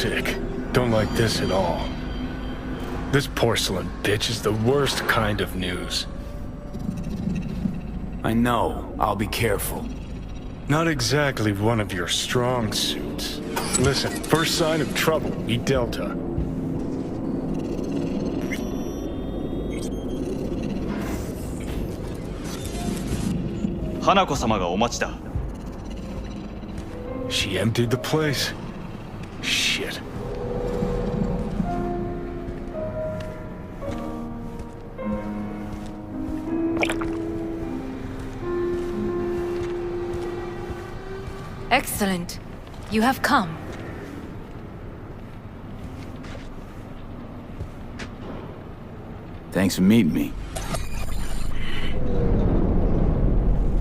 sick. Don't like this at all. This porcelain bitch is the worst kind of news. I know. I'll be careful. Not exactly one of your strong suits. Listen, first sign of trouble, eat Delta. Hanako-samaがお待ちだ。 She emptied the place? Shit. Excellent. You have come. Thanks for meeting me.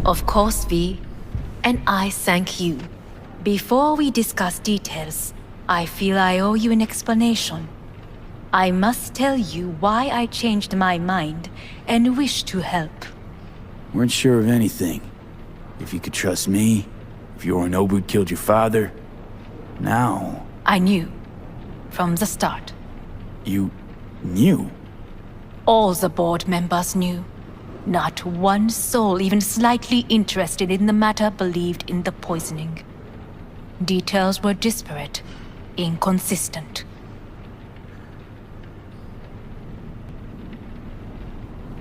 Of course, V. And I thank you. Before we discuss details, I feel I owe you an explanation. I must tell you why I changed my mind and wish to help. Weren't sure of anything. If you could trust me, if Yorinobu killed your father. Now... I knew. From the start. You... knew? All the board members knew. Not one soul even slightly interested in the matter believed in the poisoning. Details were disparate, inconsistent.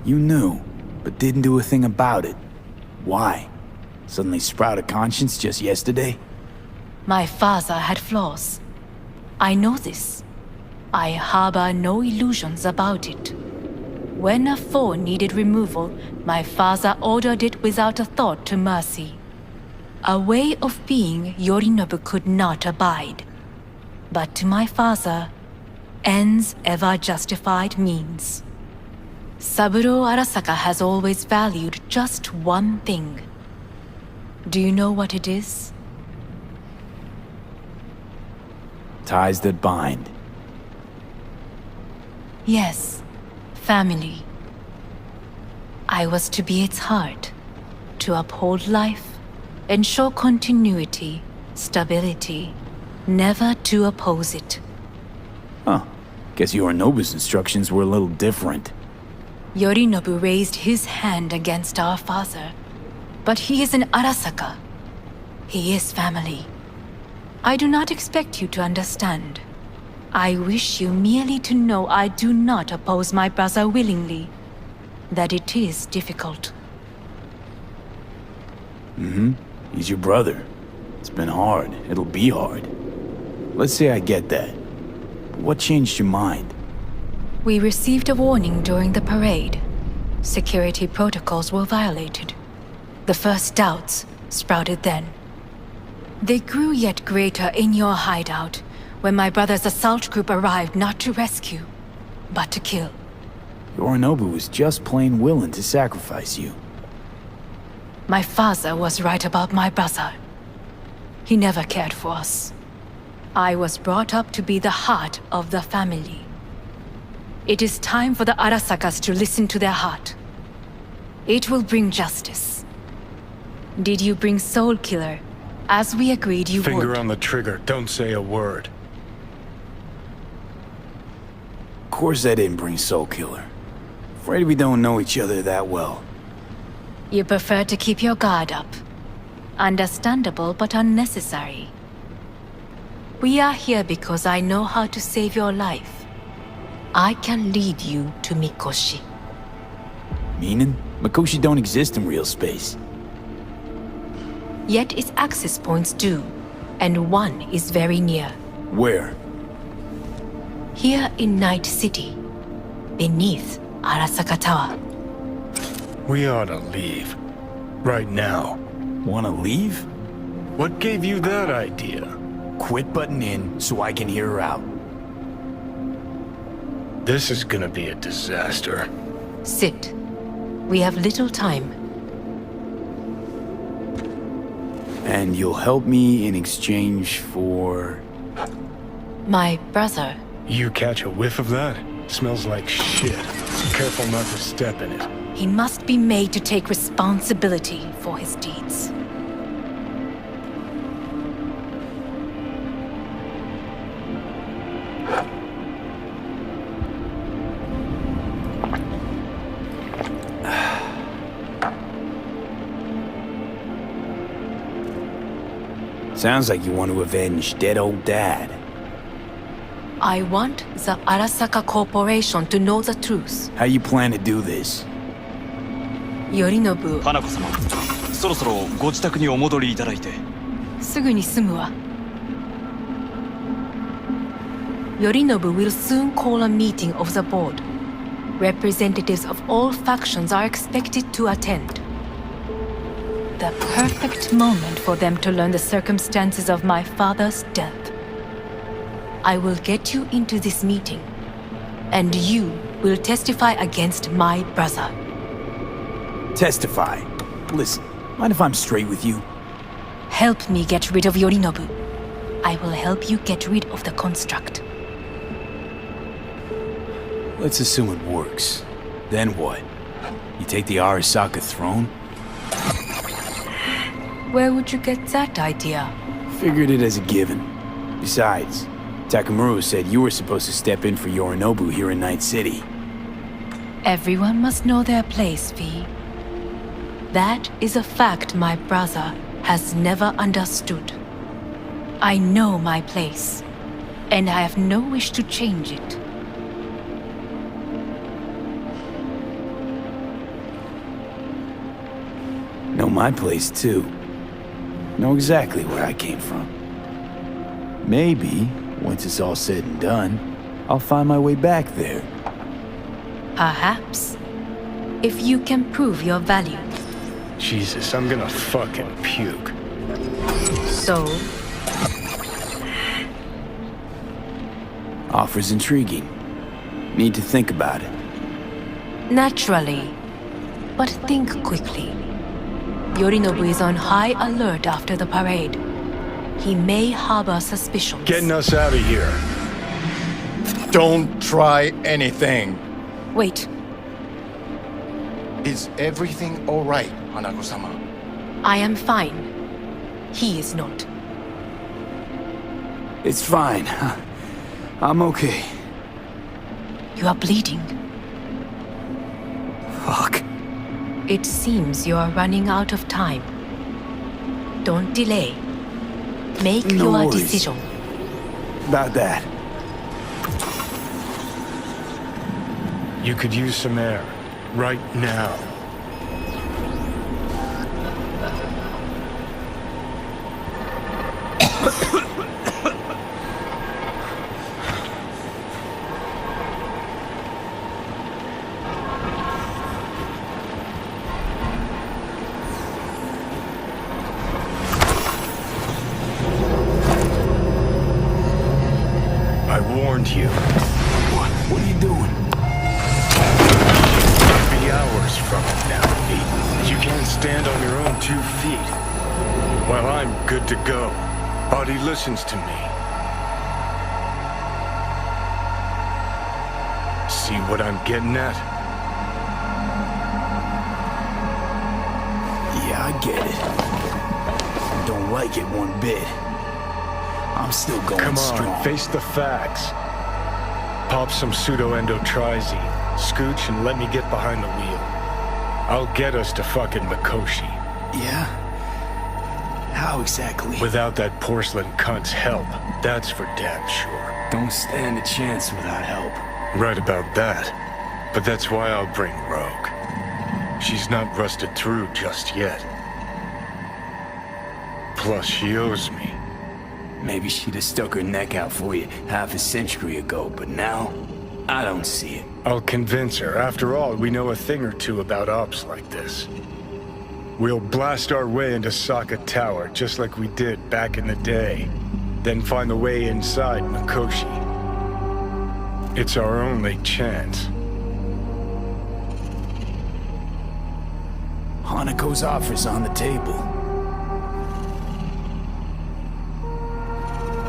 You knew, but didn't do a thing about it. Why? Suddenly sprout a conscience just yesterday? My father had flaws. I know this. I harbor no illusions about it. When a foe needed removal, my father ordered it without a thought to mercy. A way of being Yorinobu could not abide. But to my father, ends ever justified means. Saburo Arasaka has always valued just one thing. Do you know what it is? Ties that bind. Yes, family. I was to be its heart, to uphold life, ensure continuity, stability, never to oppose it. Huh. Guess Yorinobu's instructions were a little different. Yorinobu raised his hand against our father, but he is an Arasaka. He is family. I do not expect you to understand. I wish you merely to know I do not oppose my brother willingly, that it is difficult. He's your brother. It's been hard. It'll be hard. Let's say I get that. But what changed your mind? We received a warning during the parade. Security protocols were violated. The first doubts sprouted then. They grew yet greater in your hideout when my brother's assault group arrived not to rescue, but to kill. Yorinobu was just plain willing to sacrifice you. My father was right about my brother. He never cared for us. I was brought up to be the heart of the family. It is time for the Arasakas to listen to their heart. It will bring justice. Did you bring Soul Killer, as we agreed you would? Finger on the trigger, don't say a word. Of course I didn't bring Soul Killer. Afraid we don't know each other that well. You prefer to keep your guard up. Understandable, but unnecessary. We are here because I know how to save your life. I can lead you to Mikoshi. Meaning? Mikoshi don't exist in real space. Yet its access points do, and one is very near. Where? Here in Night City, beneath Arasaka Tower. We ought to leave. Right now. Wanna leave? What gave you that idea? Quit butting in so I can hear her out. This is gonna be a disaster. Sit. We have little time. And you'll help me in exchange for... My brother. You catch a whiff of that? Smells like shit. Careful not to step in it. He must be made to take responsibility for his deeds. Sounds like you want to avenge dead old dad. I want the Arasaka Corporation to know the truth. How you plan to do this? Yorinobu, 花子様、そろそろご自宅にお戻りいただいて。すぐに済むわ。Yorinobu will soon call a meeting of the board. Representatives of all factions are expected to attend. The perfect moment for them to learn the circumstances of my father's death. I will get you into this meeting, and you will testify against my brother. Testify. Listen, mind if I'm straight with you? Help me get rid of Yorinobu. I will help you get rid of the construct. Let's assume it works. Then what? You take the Arasaka throne? Where would you get that idea? Figured it as a given. Besides, Takamura said you were supposed to step in for Yorinobu here in Night City. Everyone must know their place, V. That is a fact my brother has never understood. I know my place, and I have no wish to change it. Know my place, too. Know exactly where I came from. Maybe, once it's all said and done, I'll find my way back there. Perhaps. If you can prove your value. Jesus, I'm gonna fucking puke. So, Offer's intriguing. Need to think about it. naturally. But think quickly. Yorinobu is on high alert after the parade. He may harbor suspicions. Getting us out of here. Don't try anything. Wait, Is everything all right, Hanako-sama? I am fine. He is not. It's fine. I'm okay. You are bleeding. Fuck. It seems you are running out of time. Don't delay. Make No your worries. decision. About that. You could use some air. Right now. I warned you. What are you doing? Be hours from it now, Pete. You can't stand on your own 2 feet. Well, I'm good to go. Body listens to me. See what I'm getting at? Yeah, I get it. I don't like it one bit. I'm still going Come on, strong. face the facts. Pop some pseudo-endotrizine. Scooch and let me get behind the wheel. I'll get us to fucking Mikoshi. Yeah? How exactly? Without that porcelain cunt's help, that's for damn sure. Don't stand a chance without help. Right about that. But that's why I'll bring Rogue. She's not rusted through just yet. Plus, she owes me. Maybe she'd have stuck her neck out for you half a century ago, but now, I don't see it. I'll convince her. After all, we know a thing or two about ops like this. We'll blast our way into Saka Tower, just like we did back in the day. Then find the way inside Mikoshi. It's our only chance. Hanako's offer's on the table.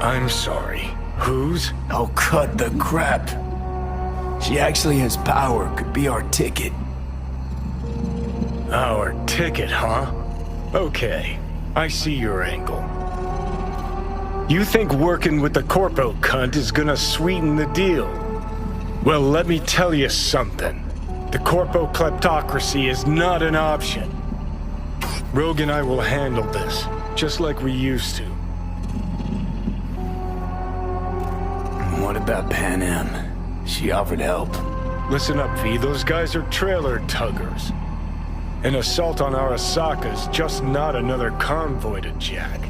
I'm sorry. Whose? Oh, cut the crap. She actually has power, could be our ticket. Our ticket, huh? Okay, I see your angle. You think working with the Corpo cunt is gonna sweeten the deal? Well, let me tell you something. The Corpo kleptocracy is not an option. Rogue and I will handle this, just like we used to. about Pan Am. She offered help. Listen up, V. Those guys are trailer tuggers. An assault on Arasaka's just not another convoy to jack.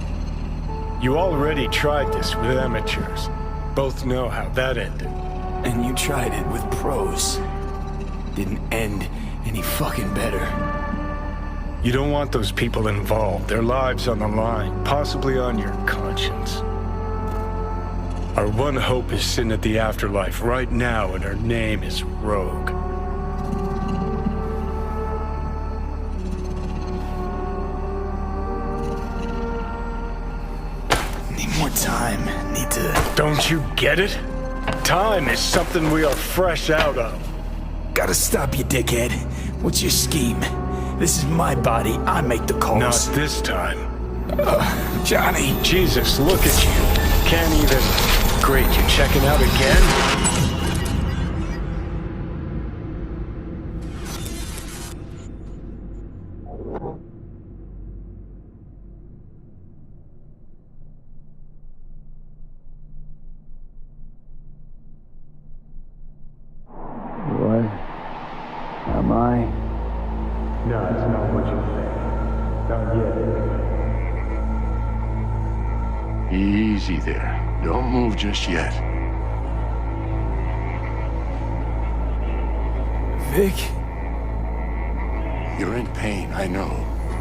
You already tried this with amateurs. Both know how that ended. And you tried it with pros. Didn't end any fucking better. You don't want those people involved, their lives on the line, possibly on your conscience. Our one hope is sitting at the afterlife right now, and her name is Rogue. Need more time. Need to... Don't you get it? Time is something we are fresh out of. Gotta stop you, dickhead. What's your scheme? This is my body. I make the calls. Not this time. Johnny. Jesus, look at you. Can't even... Great, you checking out again? What am I? No, it's not what you think. Not yet. Easy there. Don't move just yet. Vic? You're in pain, I know.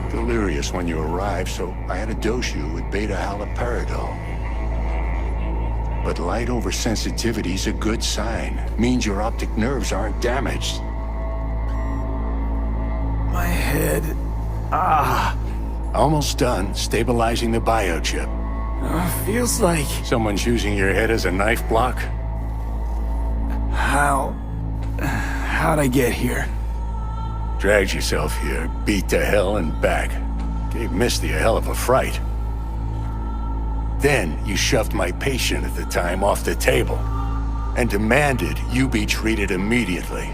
Delirious when you arrived, so I had to dose you with beta-haloperidol. But light oversensitivity's a good sign. Means your optic nerves aren't damaged. My head. Almost done stabilizing the biochip. Feels like... Someone's using your head as a knife block? How'd I get here? Dragged yourself here, beat to hell and back. Gave Misty a hell of a fright. Then you shoved my patient at the time off the table and demanded you be treated immediately.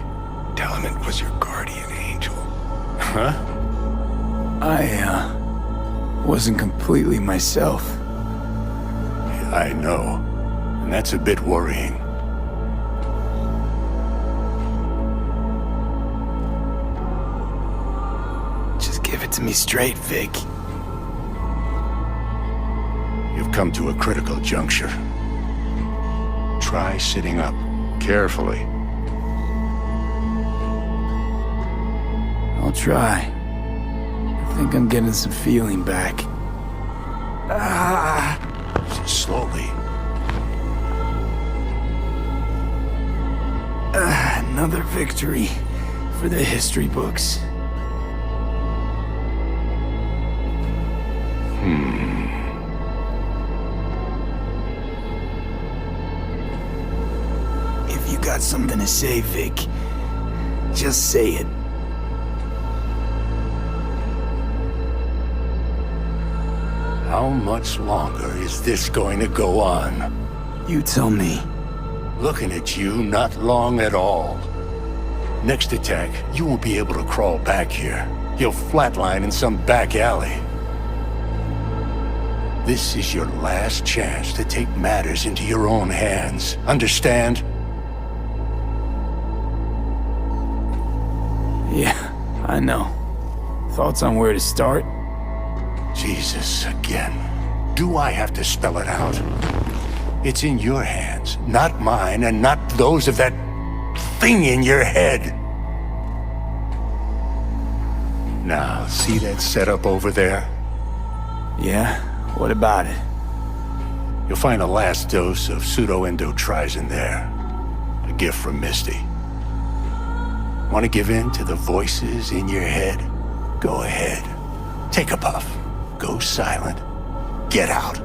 Tell him it was your guardian angel. Huh? I, wasn't completely myself. I know. And that's a bit worrying. Just give it to me straight, Vic. You've come to a critical juncture. Try sitting up, carefully. I'll try. I think I'm getting some feeling back. Slowly. Another victory for the history books. If you got something to say, Vic, just say it. How much longer is this going to go on? You tell me. Looking at you, not long at all. Next attack, you won't be able to crawl back here. You'll flatline in some back alley. This is your last chance to take matters into your own hands. Understand? Yeah, I know. Thoughts on where to start? Jesus, again. Do I have to spell it out? It's in your hands, not mine, and not those of that thing in your head. Now, see that setup over there? Yeah? What about it? You'll find a last dose of pseudo-endotrizin there. A gift from Misty. Want to give in to the voices in your head? Go ahead. Take a puff. Go silent. Get out.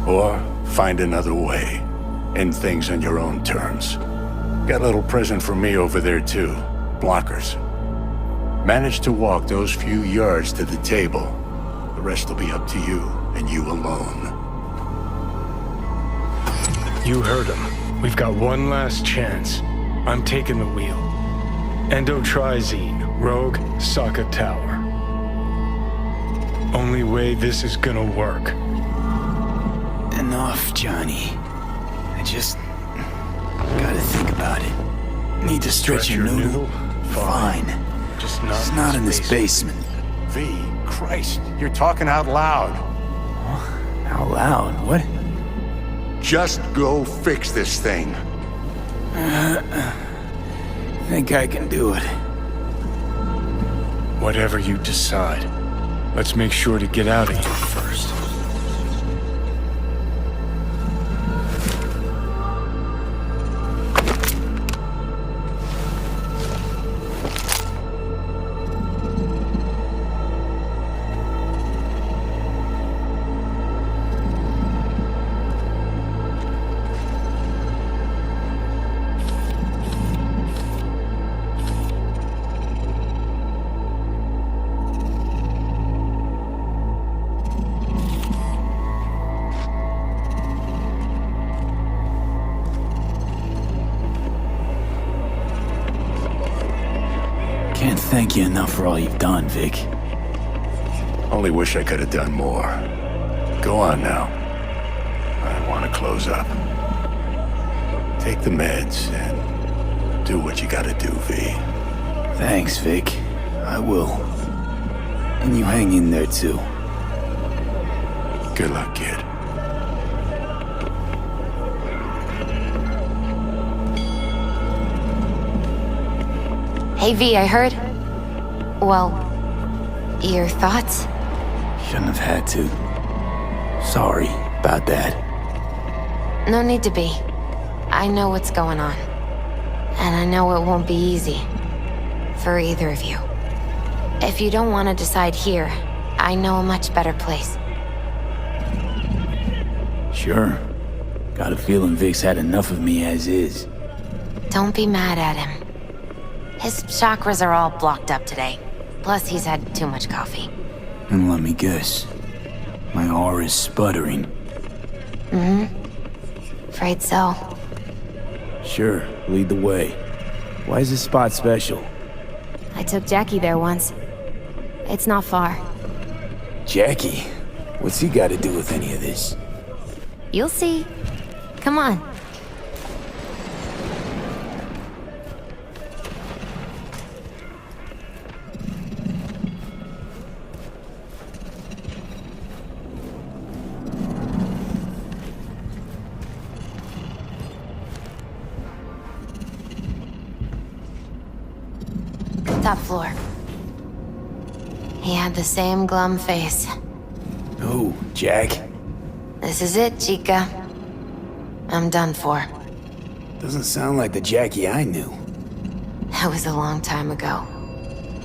Or find another way. End things on your own terms. Got a little present for me over there too. Blockers. Manage to walk those few yards to the table. The rest will be up to you, and you alone. You heard him. We've got one last chance. I'm taking the wheel. Endotrizine, Rogue, Saka Tower. Only way this is gonna work. Enough, Johnny. just gotta think about it. Need to stretch your noodle? Fine. Just It's not in this basement. V, Christ, you're talking out loud. Out loud? What? Just go fix this thing. Think I can do it. Whatever you decide. Let's make sure to get out of here first. Can't thank you enough for all you've done, Vic. Only wish I could have done more. Go on now. I want to close up. Take the meds and do what you gotta do, V. Thanks, Vic. I will. And you hang in there, too. Good luck, kid. Hey V, I heard. Well, your thoughts? Shouldn't have had to. Sorry about that. No need to be. I know what's going on. And I know it won't be easy. For either of you. If you don't want to decide here, I know a much better place. Sure. Got a feeling Vic's had enough of me as is. Don't be mad at him. His chakras are all blocked up today. Plus, he's had too much coffee. And let me guess. My aura's sputtering. Afraid so. Sure, lead the way. Why is this spot special? I took Jackie there once. It's not far. Jackie? What's he got to do with any of this? You'll see. Come on. Top floor. He had the same glum face. Who, Jack? This is it, Chica. I'm done for. Doesn't sound like the Jackie I knew. That was a long time ago.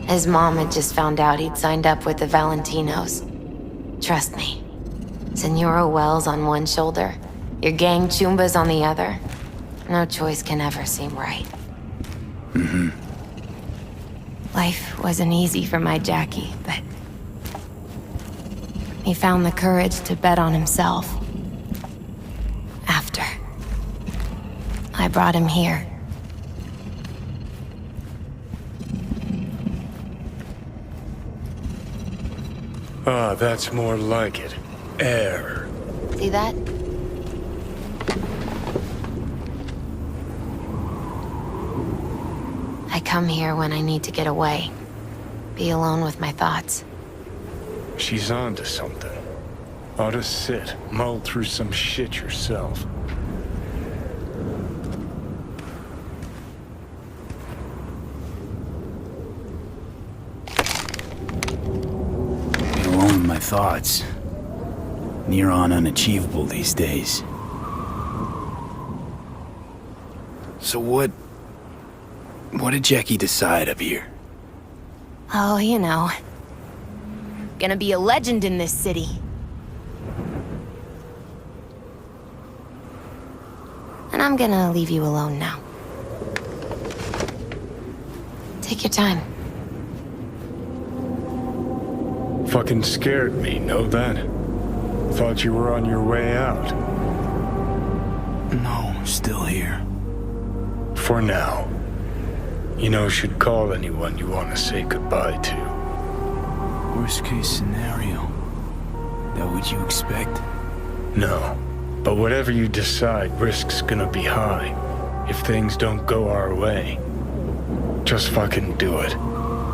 His mom had just found out he'd signed up with the Valentinos. Trust me. Senora Wells on one shoulder, your gang Chumbas on the other. No choice can ever seem right. Life wasn't easy for my Jackie, but he found the courage to bet on himself. After I brought him here. Ah, that's more like it. Air. See that? I come here when I need to get away. Be alone with my thoughts. She's onto something. Ought to sit, mull through some shit yourself. Be alone with my thoughts. Near on unachievable these days. So what did Jackie decide up here? Oh, you know. Gonna be a legend in this city. And I'm gonna leave you alone now. Take your time. Fucking scared me, know that? Thought you were on your way out. No, still here. For now. You know, should call anyone you want to say goodbye to. Worst case scenario. That what you expect? No. But whatever you decide, risk's gonna be high if things don't go our way. Just fucking do it.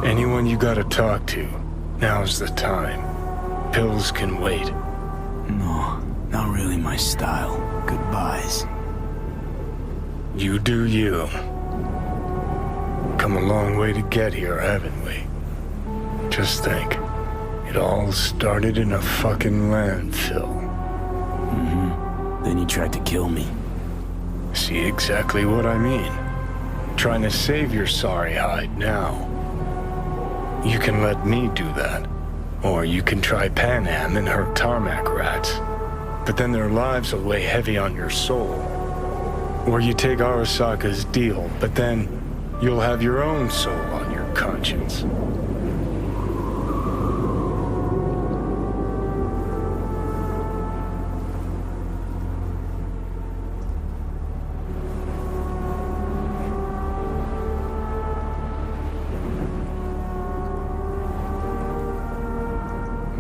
Anyone you gotta talk to, now's the time. Pills can wait. No, not really my style. Goodbyes. You do you. Come a long way to get here, haven't we? Just think. It all started in a fucking landfill. Then you tried to kill me. See exactly what I mean? Trying to save your sorry hide now. You can let me do that. Or you can try Pan Am and her tarmac rats. But then their lives will weigh heavy on your soul. Or you take Arasaka's deal, but then you'll have your own soul on your conscience.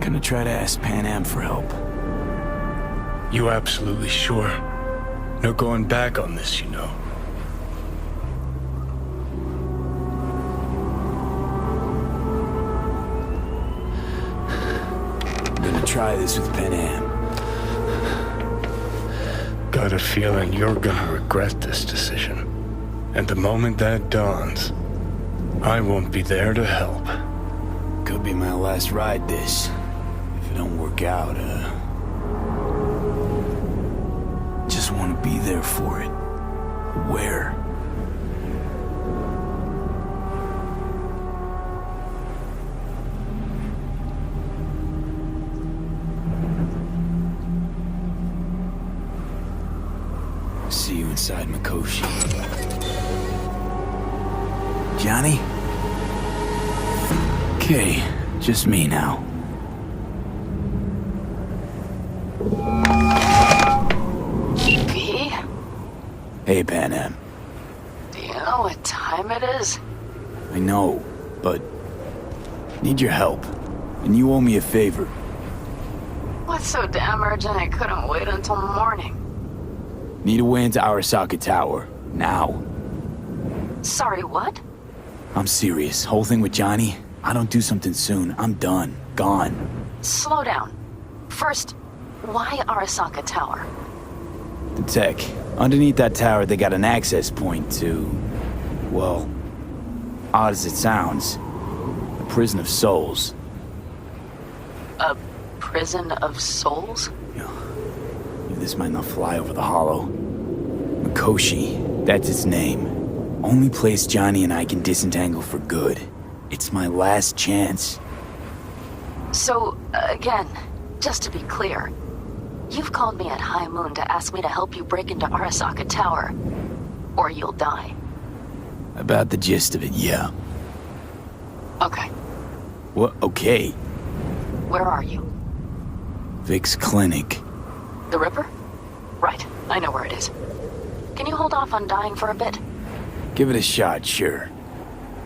Gonna try to ask Pan Am for help. You absolutely sure? No going back on this, you know. Gonna try this with Pan Am. Got a feeling you're gonna regret this decision. And the moment that dawns, I won't be there to help. Could be my last ride, this. If it don't work out, just want to be there for it. Where? See you inside Mikoshi. Johnny? Okay, just me now. V? Hey, Pan Am. Do you know what time it is? I know, but need your help. And you owe me a favor. What's so damn urgent I couldn't wait until morning? Need a way into Arasaka Tower. Now. Sorry, what? I'm serious. Whole thing with Johnny, I don't do something soon, I'm done. Gone. Slow down. First, why Arasaka Tower? The tech. Underneath that tower, they got an access point to... well, odd as it sounds, a prison of souls. A prison of souls? This might not fly over the hollow. Mikoshi, that's its name. Only place Johnny and I can disentangle for good. It's my last chance. So, again, just to be clear, you've called me at high moon to ask me to help you break into Arasaka Tower, or you'll die. About the gist of it, yeah. Okay. What? Okay. Where are you? Vic's clinic. The Ripper? Right, I know where it is. Can you hold off on dying for a bit? Give it a shot, sure.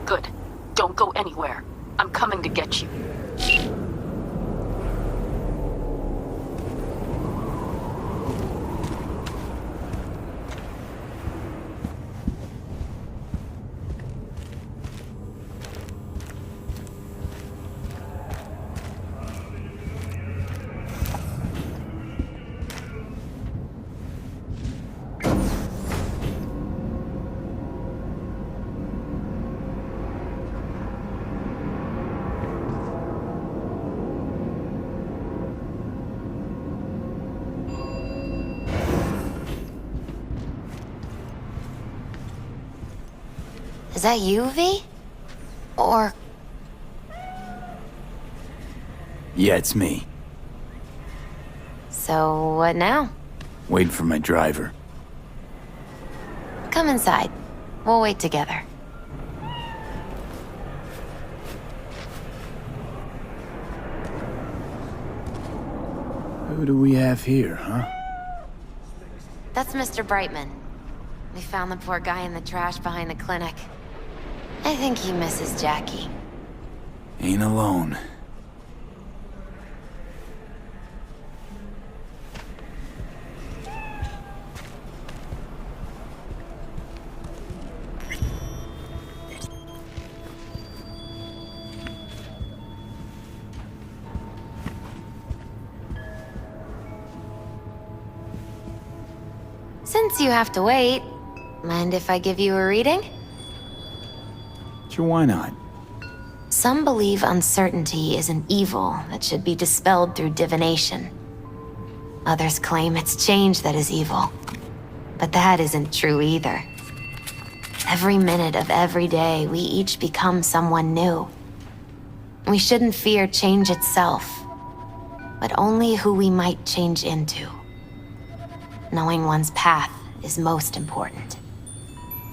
Good. Don't go anywhere. I'm coming to get you. Is that you, V? Or... Yeah, it's me. so what now? Waiting for my driver. Come inside. We'll wait together. Who do we have here, huh? That's Mr. Brightman. We found the poor guy in the trash behind the clinic. I think he misses Jackie. Ain't alone. Since you have to wait, mind if I give you a reading? Sure, why not? Some believe uncertainty is an evil that should be dispelled through divination. Others claim it's change that is evil. But that isn't true either. Every minute of every day, we each become someone new. We shouldn't fear change itself, but only who we might change into. Knowing one's path is most important.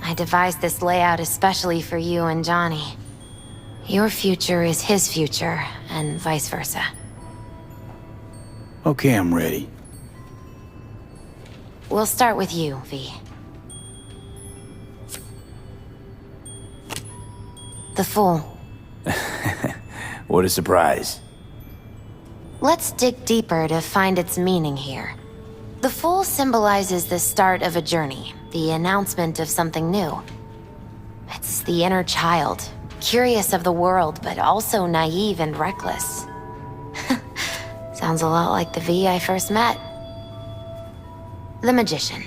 I devised this layout especially for you and Johnny. Your future is his future, and vice versa. Okay, I'm ready. We'll start with you, V. The Fool. What a surprise. Let's dig deeper to find its meaning here. The Fool symbolizes the start of a journey, the announcement of something new. It's the inner child, curious of the world, but also naive and reckless. Sounds a lot like the V I first met. The Magician.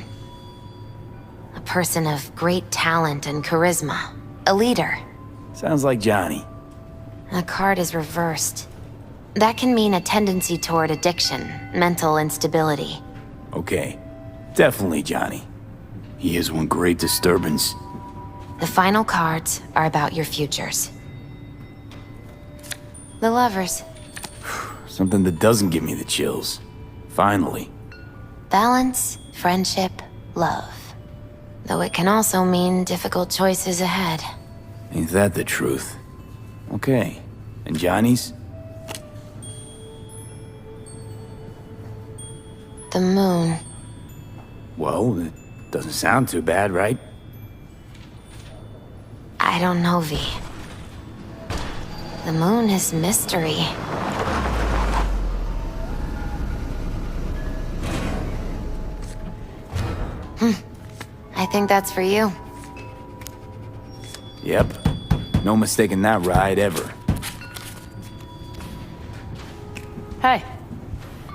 A person of great talent and charisma. A leader. Sounds like Johnny. The card is reversed. That can mean a tendency toward addiction, mental instability. Okay, definitely Johnny. He is one great disturbance. The final cards are about your futures. The Lovers. Something that doesn't give me the chills. Finally. Balance, friendship, love. Though it can also mean difficult choices ahead. Ain't that the truth? Okay, and Johnny's? The Moon. Well, it doesn't sound too bad, right? I don't know, V. The Moon is mystery. I think that's for you. Yep. No mistaking that ride ever. Hey.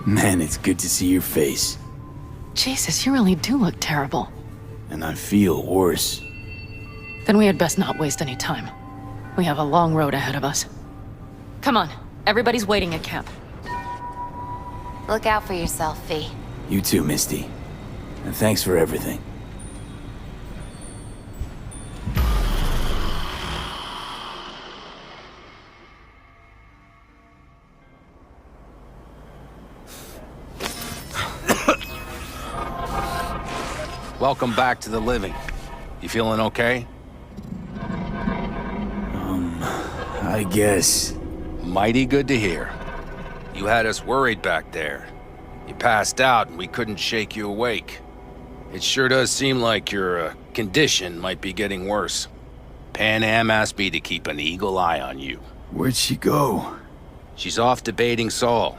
Man, it's good to see your face. Jesus, you really do look terrible. And I feel worse. Then we had best not waste any time. We have a long road ahead of us. Come on, everybody's waiting at camp. Look out for yourself, V. You too, Misty. And thanks for everything. Welcome back to the living. You feeling okay? I guess. Mighty good to hear. You had us worried back there. You passed out and we couldn't shake you awake. It sure does seem like your condition might be getting worse. Pan Am asked me to keep an eagle eye on you. Where'd she go? She's off debating Saul.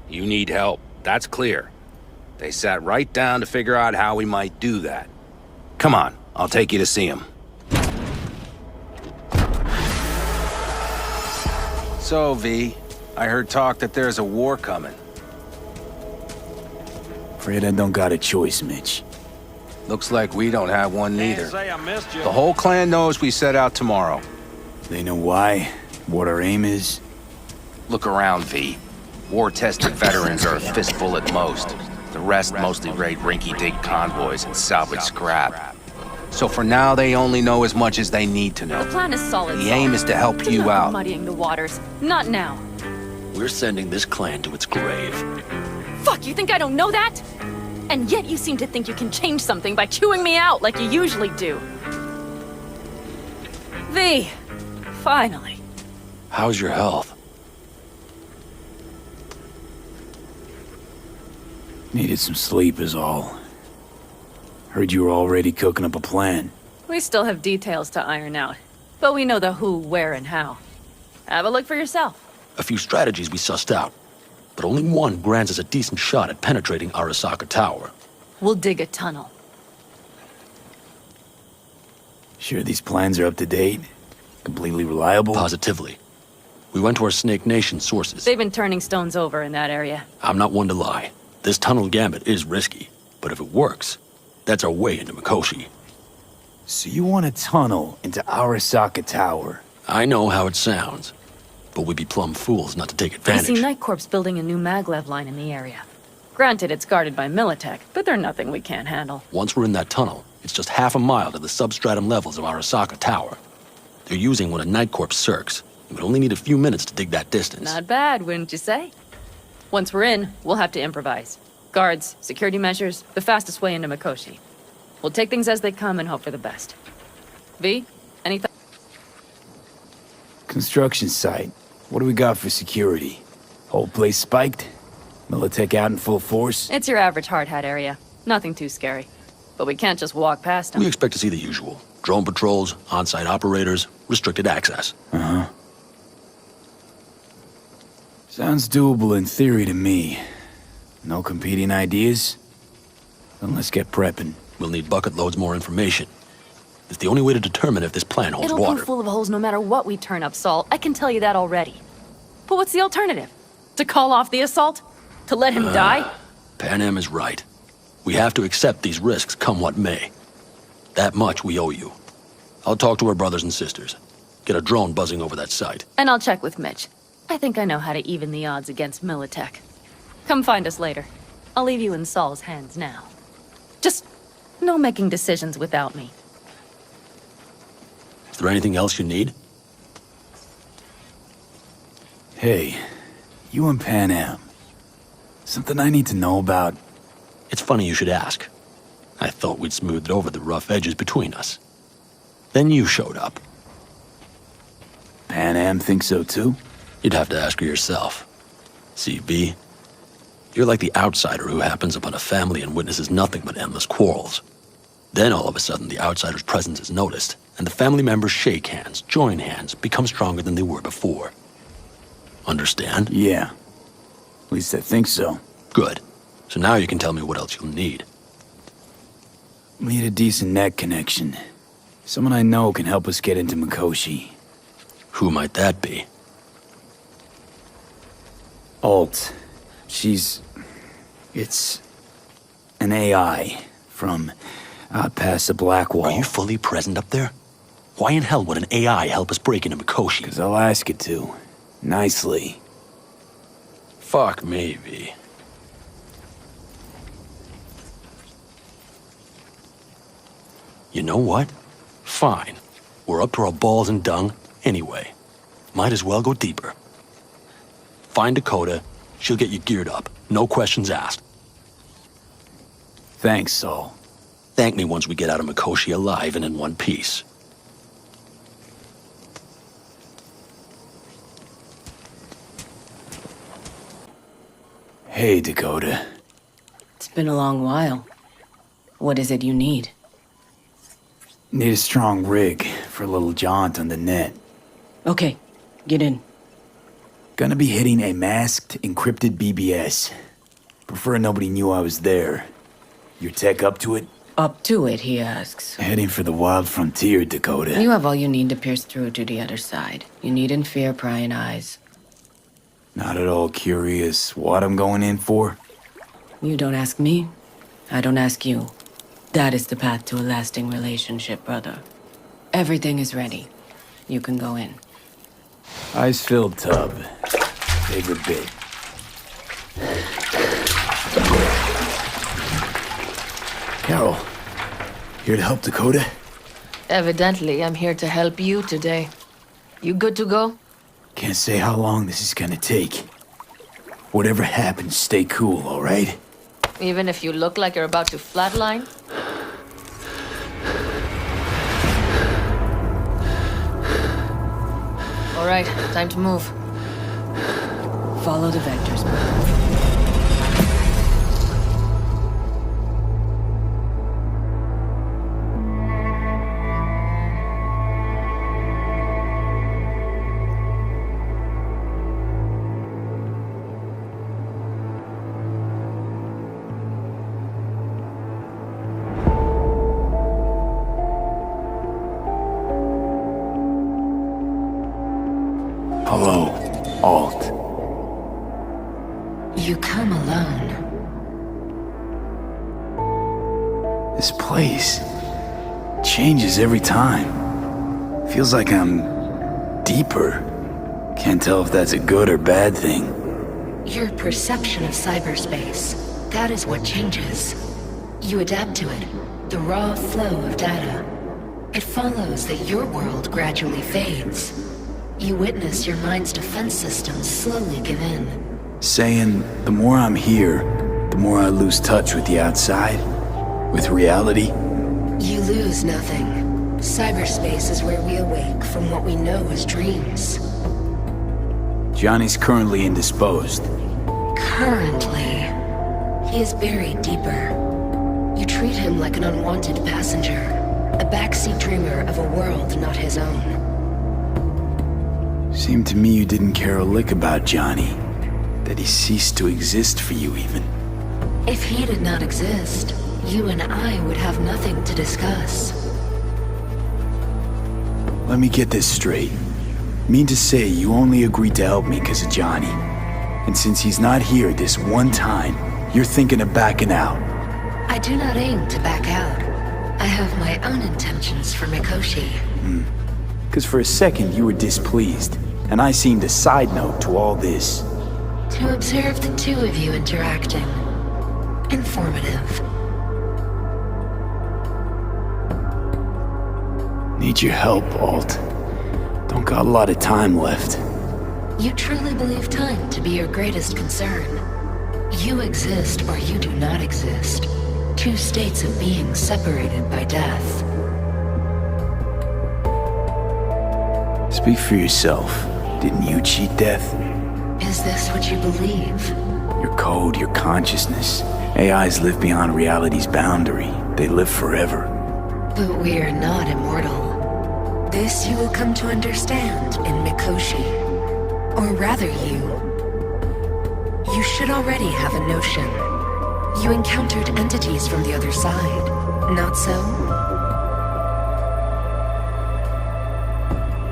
You need help, that's clear. They sat right down to figure out how we might do that. Come on, I'll take you to see him. So, V, I heard talk that there's a war coming. Afraid I don't got a choice, Mitch. Looks like we don't have one neither. The whole clan knows we set out tomorrow. They know why, what our aim is. Look around, V. War-tested veterans are a fistful at most. The rest mostly raid rinky-dink convoys and salvage scrap. So for now, they only know as much as they need to know. The plan is solid. The aim is to help you out. Muddying the waters. Not now. We're sending this clan to its grave. Fuck, you think I don't know that? And yet you seem to think you can change something by chewing me out like you usually do. V, finally. How's your health? Needed some sleep is all. Heard you were already cooking up a plan. We still have details to iron out, but we know the who, where, and how. Have a look for yourself. A few strategies we sussed out, but only one grants us a decent shot at penetrating Arasaka Tower. We'll dig a tunnel. Sure these plans are up to date? Completely reliable? Positively. We went to our Snake Nation sources. They've been turning stones over in that area. I'm not one to lie. This tunnel gambit is risky, but if it works, That's our way into Mikoshi. So you want a tunnel into Arasaka Tower? I know how it sounds, but we'd be plumb fools not to take I advantage. see Night Corp's building a new maglev line in the area. Granted, it's guarded by Militech, but they're nothing we can't handle. Once we're in that tunnel, it's just half a mile to the substratum levels of Arasaka Tower. They're using one of Night Corp's circs. It would only need a few minutes to dig that distance. Not bad, wouldn't you say? Once we're in, we'll have to improvise. Guards, security measures, the fastest way into Mikoshi. We'll take things as they come and hope for the best. V, anything? Construction site. What do we got for security? Whole place spiked? Militech out in full force? It's your average hard hat area. Nothing too scary. But we can't just walk past them. We expect to see the usual. Drone patrols, on-site operators, restricted access. Uh-huh. Sounds doable in theory to me. No competing ideas? Then let's get prepping. We'll need bucket loads more information. It's the only way to determine if this plan holds It'll water. prove full of holes no matter what we turn up, Saul. I can tell you that already. But what's the alternative? To call off the assault? To let him die? Pan Am is right. We have to accept these risks come what may. That much we owe you. I'll talk to our brothers and sisters. Get a drone buzzing over that site. And I'll check with Mitch. I think I know how to even the odds against Militech. Come find us later. I'll leave you in Saul's hands now. Just no making decisions without me. Is there anything else you need? Hey, you and Pan Am. Something I need to know about? It's funny you should ask. I thought we'd smoothed over the rough edges between us. Then you showed up. Pan Am thinks so too? You'd have to ask her yourself. See, V, you're like the outsider who happens upon a family and witnesses nothing but endless quarrels. Then all of a sudden the outsider's presence is noticed, and the family members shake hands, join hands, become stronger than they were before. Understand? Yeah. At least I think so. Good. So now you can tell me what else you'll need. Need a decent net connection. Someone I know can help us get into Mikoshi. Who might that be? Alt. It's an AI from past the Black Wall. Are you fully present up there? Why in hell would an AI help us break into Mikoshi? 'Cause I'll ask it to. Nicely. Fuck me, V. You know what? Fine. We're up to our balls in dung anyway. Might as well go deeper. Find Dakota. She'll get you geared up. No questions asked. Thanks, Saul. Thank me once we get out of Mikoshi alive and in one piece. Hey, Dakota. It's been a long while. What is it you need? Need a strong rig for a little jaunt on the net. Okay, get in. Gonna be hitting a masked, encrypted BBS. Prefer nobody knew I was there. Your tech up to it? Up to it, he asks. Heading for the wild frontier, Dakota. You have all you need to pierce through to the other side. You needn't fear prying eyes. Not at all curious what I'm going in for? You don't ask me, I don't ask you. That is the path to a lasting relationship, brother. Everything is ready. You can go in. Ice-filled tub. Favorite bit. Carol, here to help Dakota? Evidently, I'm here to help you today. You good to go? Can't say how long this is gonna take. Whatever happens, stay cool, all right? Even if you look like you're about to flatline? All right, time to move. Follow the vectors, brother. Hello, Alt. You come alone. This place changes every time. Feels like I'm deeper. Can't tell if that's a good or bad thing. Your perception of cyberspace, that is what changes. You adapt to it, the raw flow of data. It follows that your world gradually fades. You witness your mind's defense systems slowly give in. Saying the more I'm here, the more I lose touch with the outside, with reality. You lose nothing. Cyberspace is where we awake from what we know as dreams. Johnny's currently indisposed. Currently, he is buried deeper. You treat him like an unwanted passenger, a backseat dreamer of a world not his own. Seemed to me you didn't care a lick about Johnny. That he ceased to exist for you, even. If he did not exist, you and I would have nothing to discuss. Let me get this straight. Mean to say you only agreed to help me because of Johnny. And since he's not here this one time, you're thinking of backing out. I do not aim to back out. I have my own intentions for Mikoshi. Because for a second you were displeased, and I seemed a side note to all this. To observe the two of you interacting. Informative. Need your help, Alt. Don't got a lot of time left. You truly believe time to be your greatest concern. You exist or you do not exist. Two states of being separated by death. Speak for yourself. Didn't you cheat death? Is this what you believe? Your code, your consciousness. AIs live beyond reality's boundary. They live forever. But we are not immortal. This you will come to understand in Mikoshi. Or rather you should already have a notion. You encountered entities from the other side, not so?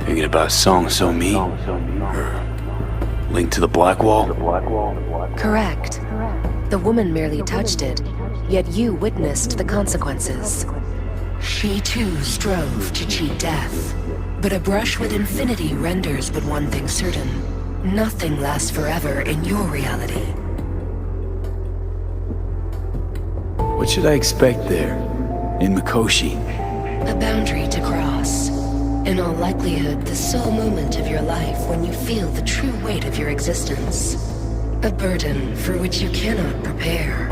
Thinking about Song So Mi? Or Link to the Black Wall? Correct. The woman merely touched it, yet you witnessed the consequences. She too strove to cheat death. But a brush with infinity renders but one thing certain. Nothing lasts forever in your reality. What should I expect there? In Mikoshi? A boundary to cross. In all likelihood, the sole moment of your life when you feel the true weight of your existence. A burden for which you cannot prepare.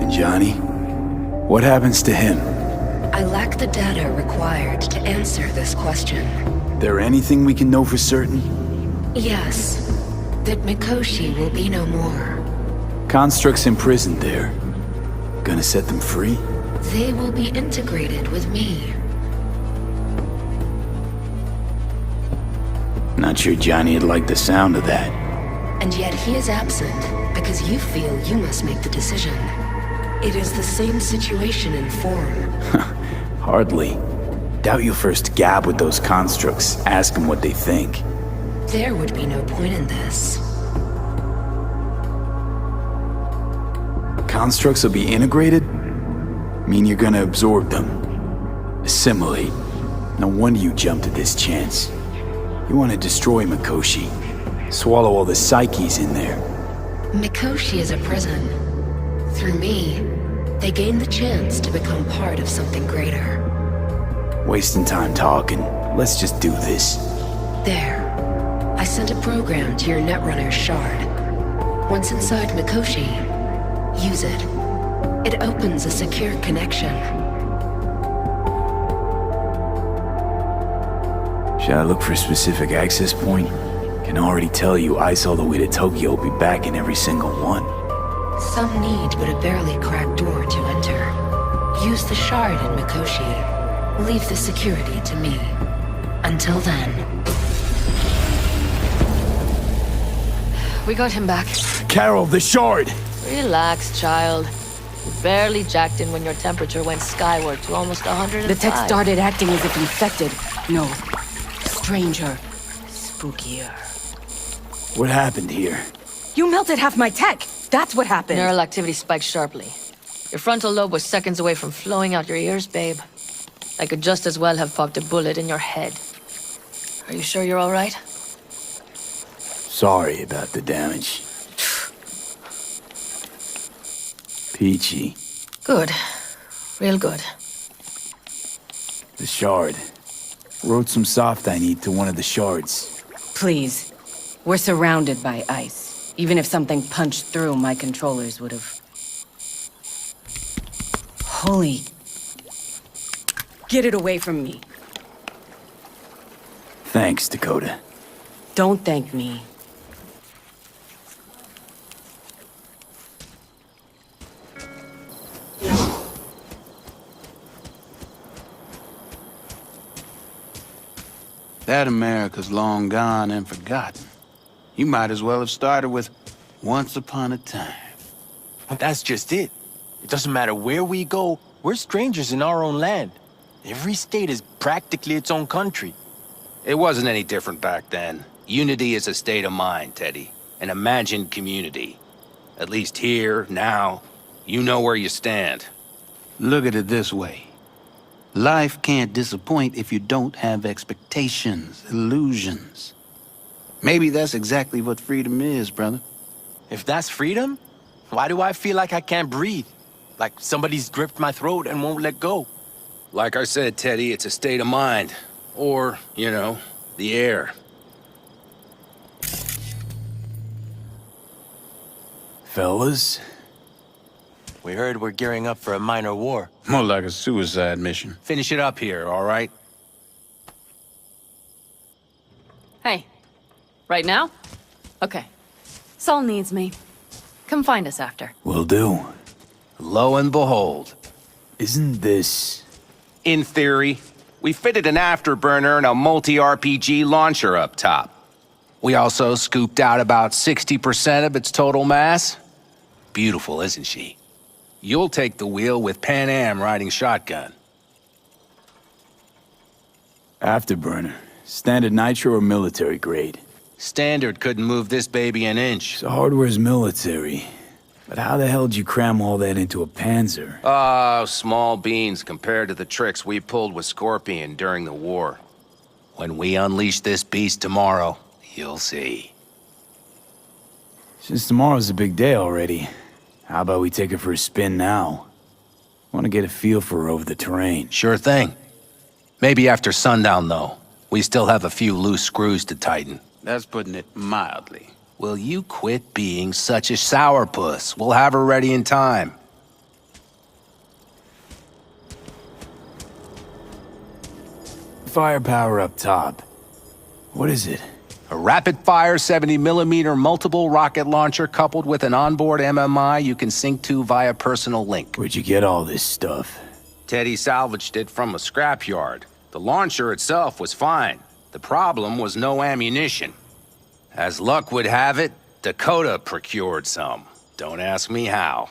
And Johnny? What happens to him? I lack the data required to answer this question. There anything we can know for certain? Yes. That Mikoshi will be no more. Constructs imprisoned there. Gonna set them free? They will be integrated with me. Not sure Johnny would like the sound of that. And yet he is absent because you feel you must make the decision. It is the same situation in form. Hardly. Doubt you'll first gab with those constructs, ask them what they think. There would be no point in this. Constructs will be integrated? Mean you're gonna absorb them. Assimilate. No wonder you jumped at this chance. You want to destroy Mikoshi. Swallow all the psyches in there. Mikoshi is a prison. Through me, they gain the chance to become part of something greater. Wasting time talking. Let's just do this. There. I sent a program to your Netrunner's shard. Once inside Mikoshi, use it. It opens a secure connection. Should I look for a specific access point? Can already tell you ice all the way to Tokyo will be back in every single one. Some need but a barely cracked door to enter. Use the shard in Mikoshi. Leave the security to me. Until then. We got him back. Carol, the shard! Relax, child. You barely jacked in when your temperature went skyward to almost 105. The tech started acting as if infected. No. Stranger. Spookier. What happened here? You melted half my tech! That's what happened. Neural activity spiked sharply. Your frontal lobe was seconds away from flowing out your ears, babe. I could just as well have popped a bullet in your head. Are you sure you're all right? Sorry about the damage. Peachy. Good. Real good. The shard. Wrote some soft I need to one of the shards. Please. We're surrounded by ice. Even if something punched through, my controllers would have... Holy... Get it away from me. Thanks, Dakota. Don't thank me. That America's long gone and forgotten. You might as well have started with Once Upon a Time. That's just it. It doesn't matter where we go, we're strangers in our own land. Every state is practically its own country. It wasn't any different back then. Unity is a state of mind, Teddy. An imagined community. At least here, now, you know where you stand. Look at it this way. Life can't disappoint if you don't have expectations, illusions. Maybe that's exactly what freedom is, brother. If that's freedom, why do I feel like I can't breathe? Like somebody's gripped my throat and won't let go? Like I said, Teddy, it's a state of mind. Or, you know, the air. Fellas? We heard we're gearing up for a minor war. More like a suicide mission. Finish it up here, all right? Hey. Right now? Okay. Saul needs me. Come find us after. Will do. Lo and behold. Isn't this... In theory, we fitted an afterburner and a multi-RPG launcher up top. We also scooped out about 60% of its total mass. Beautiful, isn't she? You'll take the wheel with Pan Am riding shotgun. Afterburner. Standard nitro or military grade? Standard couldn't move this baby an inch. So hardware's military. But how the hell did you cram all that into a Panzer? Oh, small beans compared to the tricks we pulled with Scorpion during the war. When we unleash this beast tomorrow, you'll see. Since tomorrow's a big day already, how about we take it for a spin now? Want to get a feel for her over the terrain. Sure thing. Maybe after sundown, though. We still have a few loose screws to tighten. That's putting it mildly. Will you quit being such a sourpuss? We'll have her ready in time. Firepower up top. What is it? A rapid-fire 70mm multiple rocket launcher coupled with an onboard MMI you can sync to via personal link. Where'd you get all this stuff? Teddy salvaged it from a scrapyard. The launcher itself was fine. The problem was no ammunition. As luck would have it, Dakota procured some. Don't ask me how.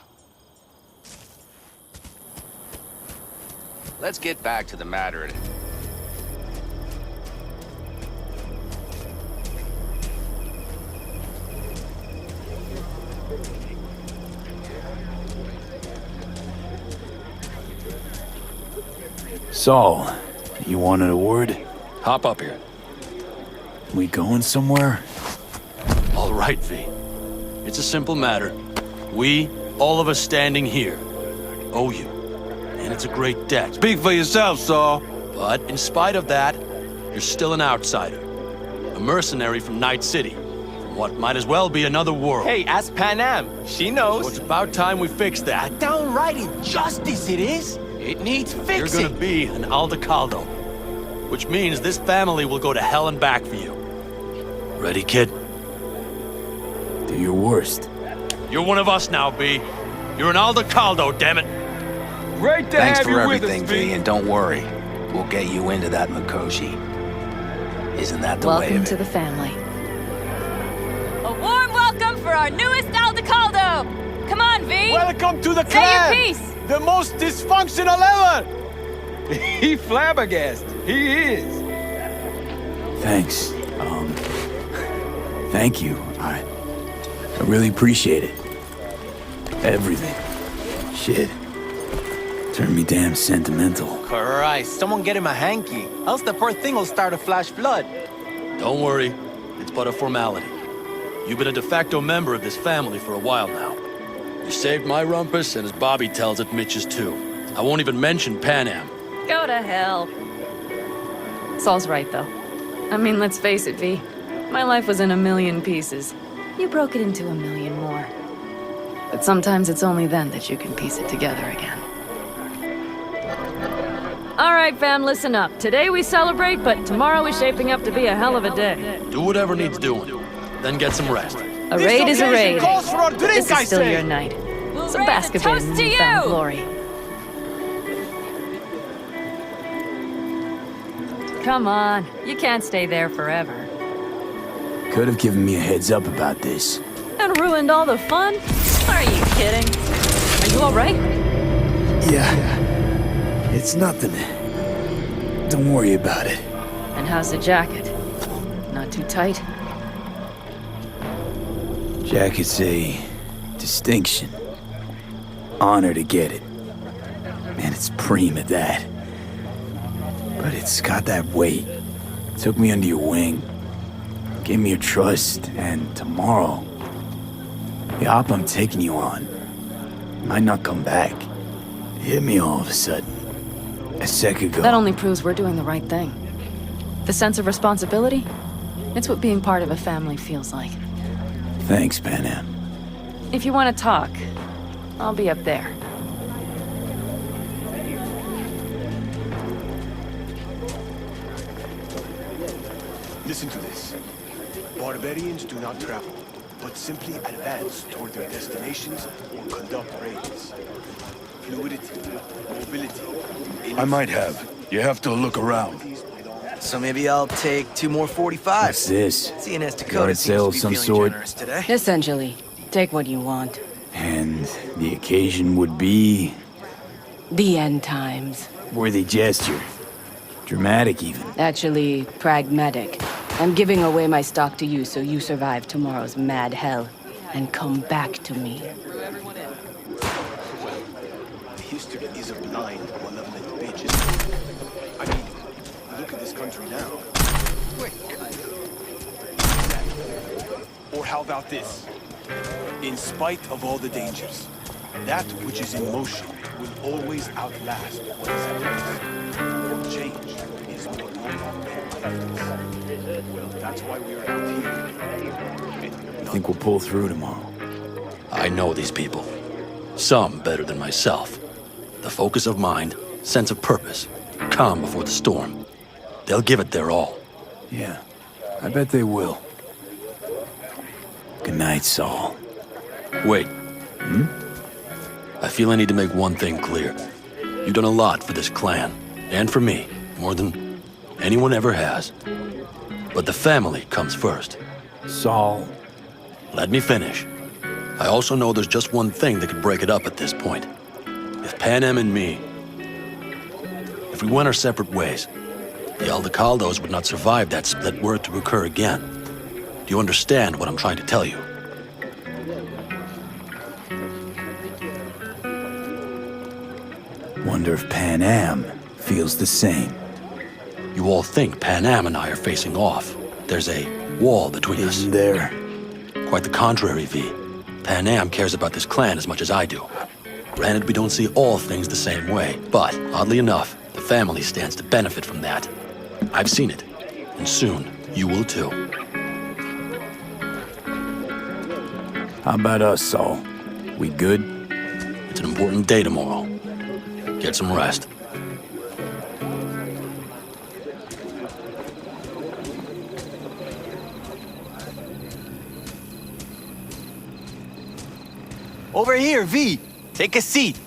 Let's get back to the matter at hand. Saul, you wanted a word? Hop up here. We going somewhere? All right, V. It's a simple matter. We, all of us standing here, owe you. And it's a great debt. Speak for yourself, Saul. But in spite of that, you're still an outsider. A mercenary from Night City. From what might as well be another world. Hey, ask Pan Am. She knows. So it's about time we fix that. Downright injustice it is. It needs fixing. You're gonna be an Aldecaldo. Which means this family will go to hell and back for you. Ready, kid? Do your worst. You're one of us now, B. You're an Aldecaldo, damn it. Great to Thanks have for you everything, with us, V, and don't worry. We'll get you into that Mikoshi. Isn't that the way Welcome of it? to the family. A warm welcome for our newest Aldecaldo! Come on, V! Welcome to the Say clan! your piece! The most dysfunctional ever! He flabbergasted. He is. Thanks. Thank you. I really appreciate it. Everything. Shit. Turned me damn sentimental. Christ, someone get him a hanky. Else the poor thing will start a flash flood. Don't worry. It's but a formality. You've been a de facto member of this family for a while now. You saved my rumpus, and as Bobby tells it, Mitch's too. I won't even mention Pan Am. Go to hell. Saul's right, though. I mean, let's face it, V. My life was in a million pieces. You broke it into a million more. But sometimes it's only then that you can piece it together again. All right, fam, listen up. Today we celebrate, but tomorrow is shaping up to be a hell of a day. Do whatever needs doing. Then get some rest. A raid is a raid. This is still your night. So bask a bit in newfound glory. Come on, you can't stay there forever. Could have given me a heads up about this. And ruined all the fun? Are you kidding? Are you all right? Yeah. It's nothing. Don't worry about it. And how's the jacket? Not too tight? Jacket's a distinction. Honor to get it. Man, it's preem at that. But it's got that weight. Took me under your wing. Gave me your trust, and tomorrow, the op I'm taking you on might not come back. It hit me all of a sudden. A sec ago. That only proves we're doing the right thing. The sense of responsibility? It's what being part of a family feels like. Thanks, Pan Am. If you want to talk, I'll be up there. Listen to this. Barbarians do not travel, but simply advance toward their destinations or conduct raids. Fluidity, mobility. I might have. You have to look around. So maybe I'll take 2 more 45s. What's this? Seeing as Yard Dakota sale of seems to some be feeling sort? generous today. Essentially. Take what you want. And the occasion would be... The end times. worthy gesture. Dramatic, even. Actually, pragmatic. I'm giving away my stock to you so you survive tomorrow's mad hell. And come back to me. History is a blind, malevolent bitch. I mean, look at this country now. Quick. Or how about this? In spite of all the dangers, that which is in motion will always outlast what is at rest. Change is more normal than abundance. Well, that's why we are out here. I think we'll pull through tomorrow. I know these people. Some better than myself. The focus of mind, sense of purpose, calm before the storm. They'll give it their all. Yeah, I bet they will. Good night, Saul. Wait. I feel I need to make one thing clear. You've done a lot for this clan, and for me, more than anyone ever has. But the family comes first. Saul. Let me finish. I also know there's just one thing that could break it up at this point. If Pan Am and me... If we went our separate ways, the Aldecaldos would not survive that split were it to occur again. Do you understand what I'm trying to tell you? Wonder if Pan Am feels the same. You all think Pan Am and I are facing off. There's a wall between us. Isn't there? Quite the contrary, V. Pan Am cares about this clan as much as I do. Granted, we don't see all things the same way, but oddly enough, the family stands to benefit from that. I've seen it, and soon you will too. How about us, Saul? We good? It's an important day tomorrow. Get some rest. Over here, V. Take a seat.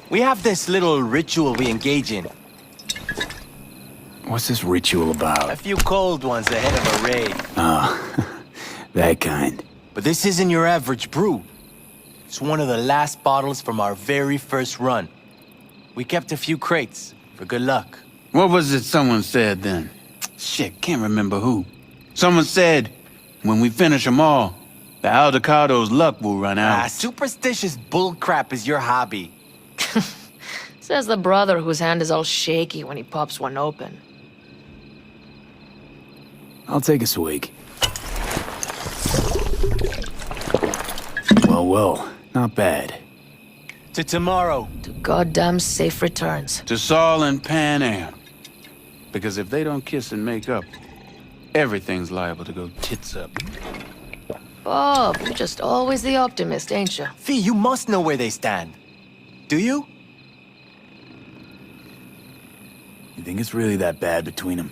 We have this little ritual we engage in. What's this ritual about? A few cold ones ahead of a raid. Ah, that kind. But this isn't your average brew. It's one of the last bottles from our very first run. We kept a few crates for good luck. What was it someone said then? Shit, can't remember who. Someone said, when we finish them all, The Aldecado's luck will run out. Superstitious bullcrap is your hobby. Says the brother whose hand is all shaky when he pops one open. I'll take a swig. Well, not bad. To tomorrow. To goddamn safe returns. To Saul and Pan Am. Because if they don't kiss and make up, everything's liable to go tits up. Bob, you're just always the optimist, ain't you? Fee, you must know where they stand. Do you? You think it's really that bad between them?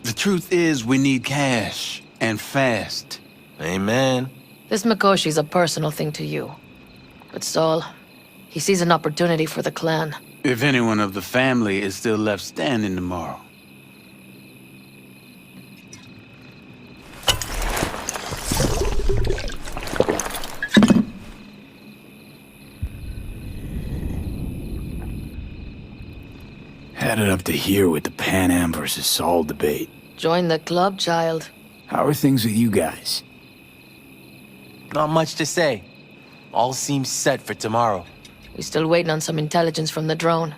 The truth is, we need cash. And fast. Amen. This Mikoshi's a personal thing to you. But Saul, he sees an opportunity for the clan. If anyone of the family is still left standing tomorrow. Had it up to here with the Pan Am versus Saul debate. Join the club, child. How are things with you guys? Not much to say. All seems set for tomorrow. We still waiting on some intelligence from the drone.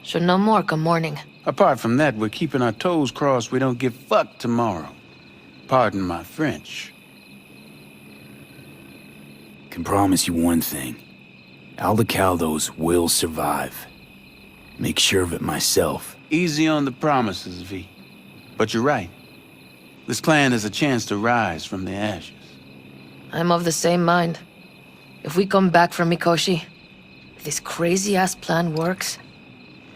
Should know more come morning. Apart from that, we're keeping our toes crossed we don't get fucked tomorrow. Pardon my French. Can promise you one thing. Aldecaldos will survive. Make sure of it myself. Easy on the promises, V. But you're right. This clan has a chance to rise from the ashes. I'm of the same mind. If we come back from Mikoshi, if this crazy-ass plan works,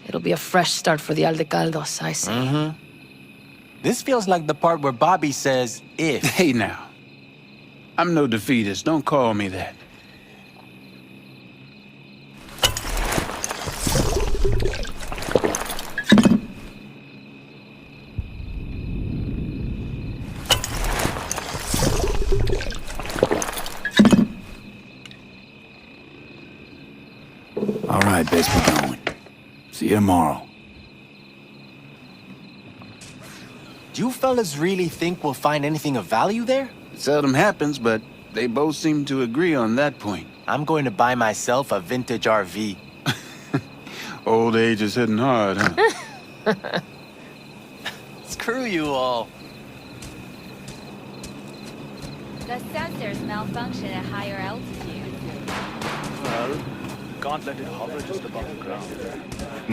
it'll be a fresh start for the Aldecaldos, I say. Mm-hmm. This feels like the part where Bobby says, if. Hey now. I'm no defeatist, don't call me that. All right, best be going. See you tomorrow. Do you fellas really think we'll find anything of value there? It seldom happens, but they both seem to agree on that point. I'm going to buy myself a vintage RV. Old age is hitting hard, huh? Screw you all. The sensors malfunction at higher altitude. Well, can't let it hover just above the ground.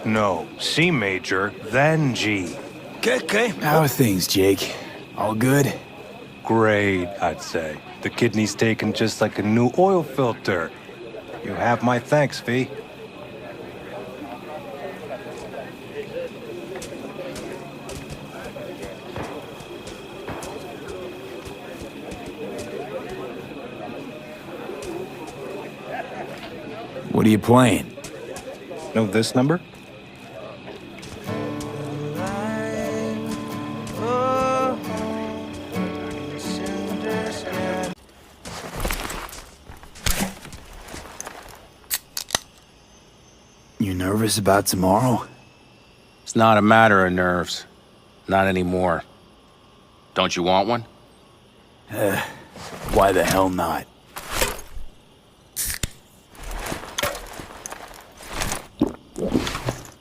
No. C major, then G. Okay. How are things, Jake? All good? Great, I'd say. The kidney's taken just like a new oil filter. You have my thanks, V. What are you playing? Know this number? You nervous about tomorrow? It's not a matter of nerves. Not anymore. Don't you want one? Why the hell not?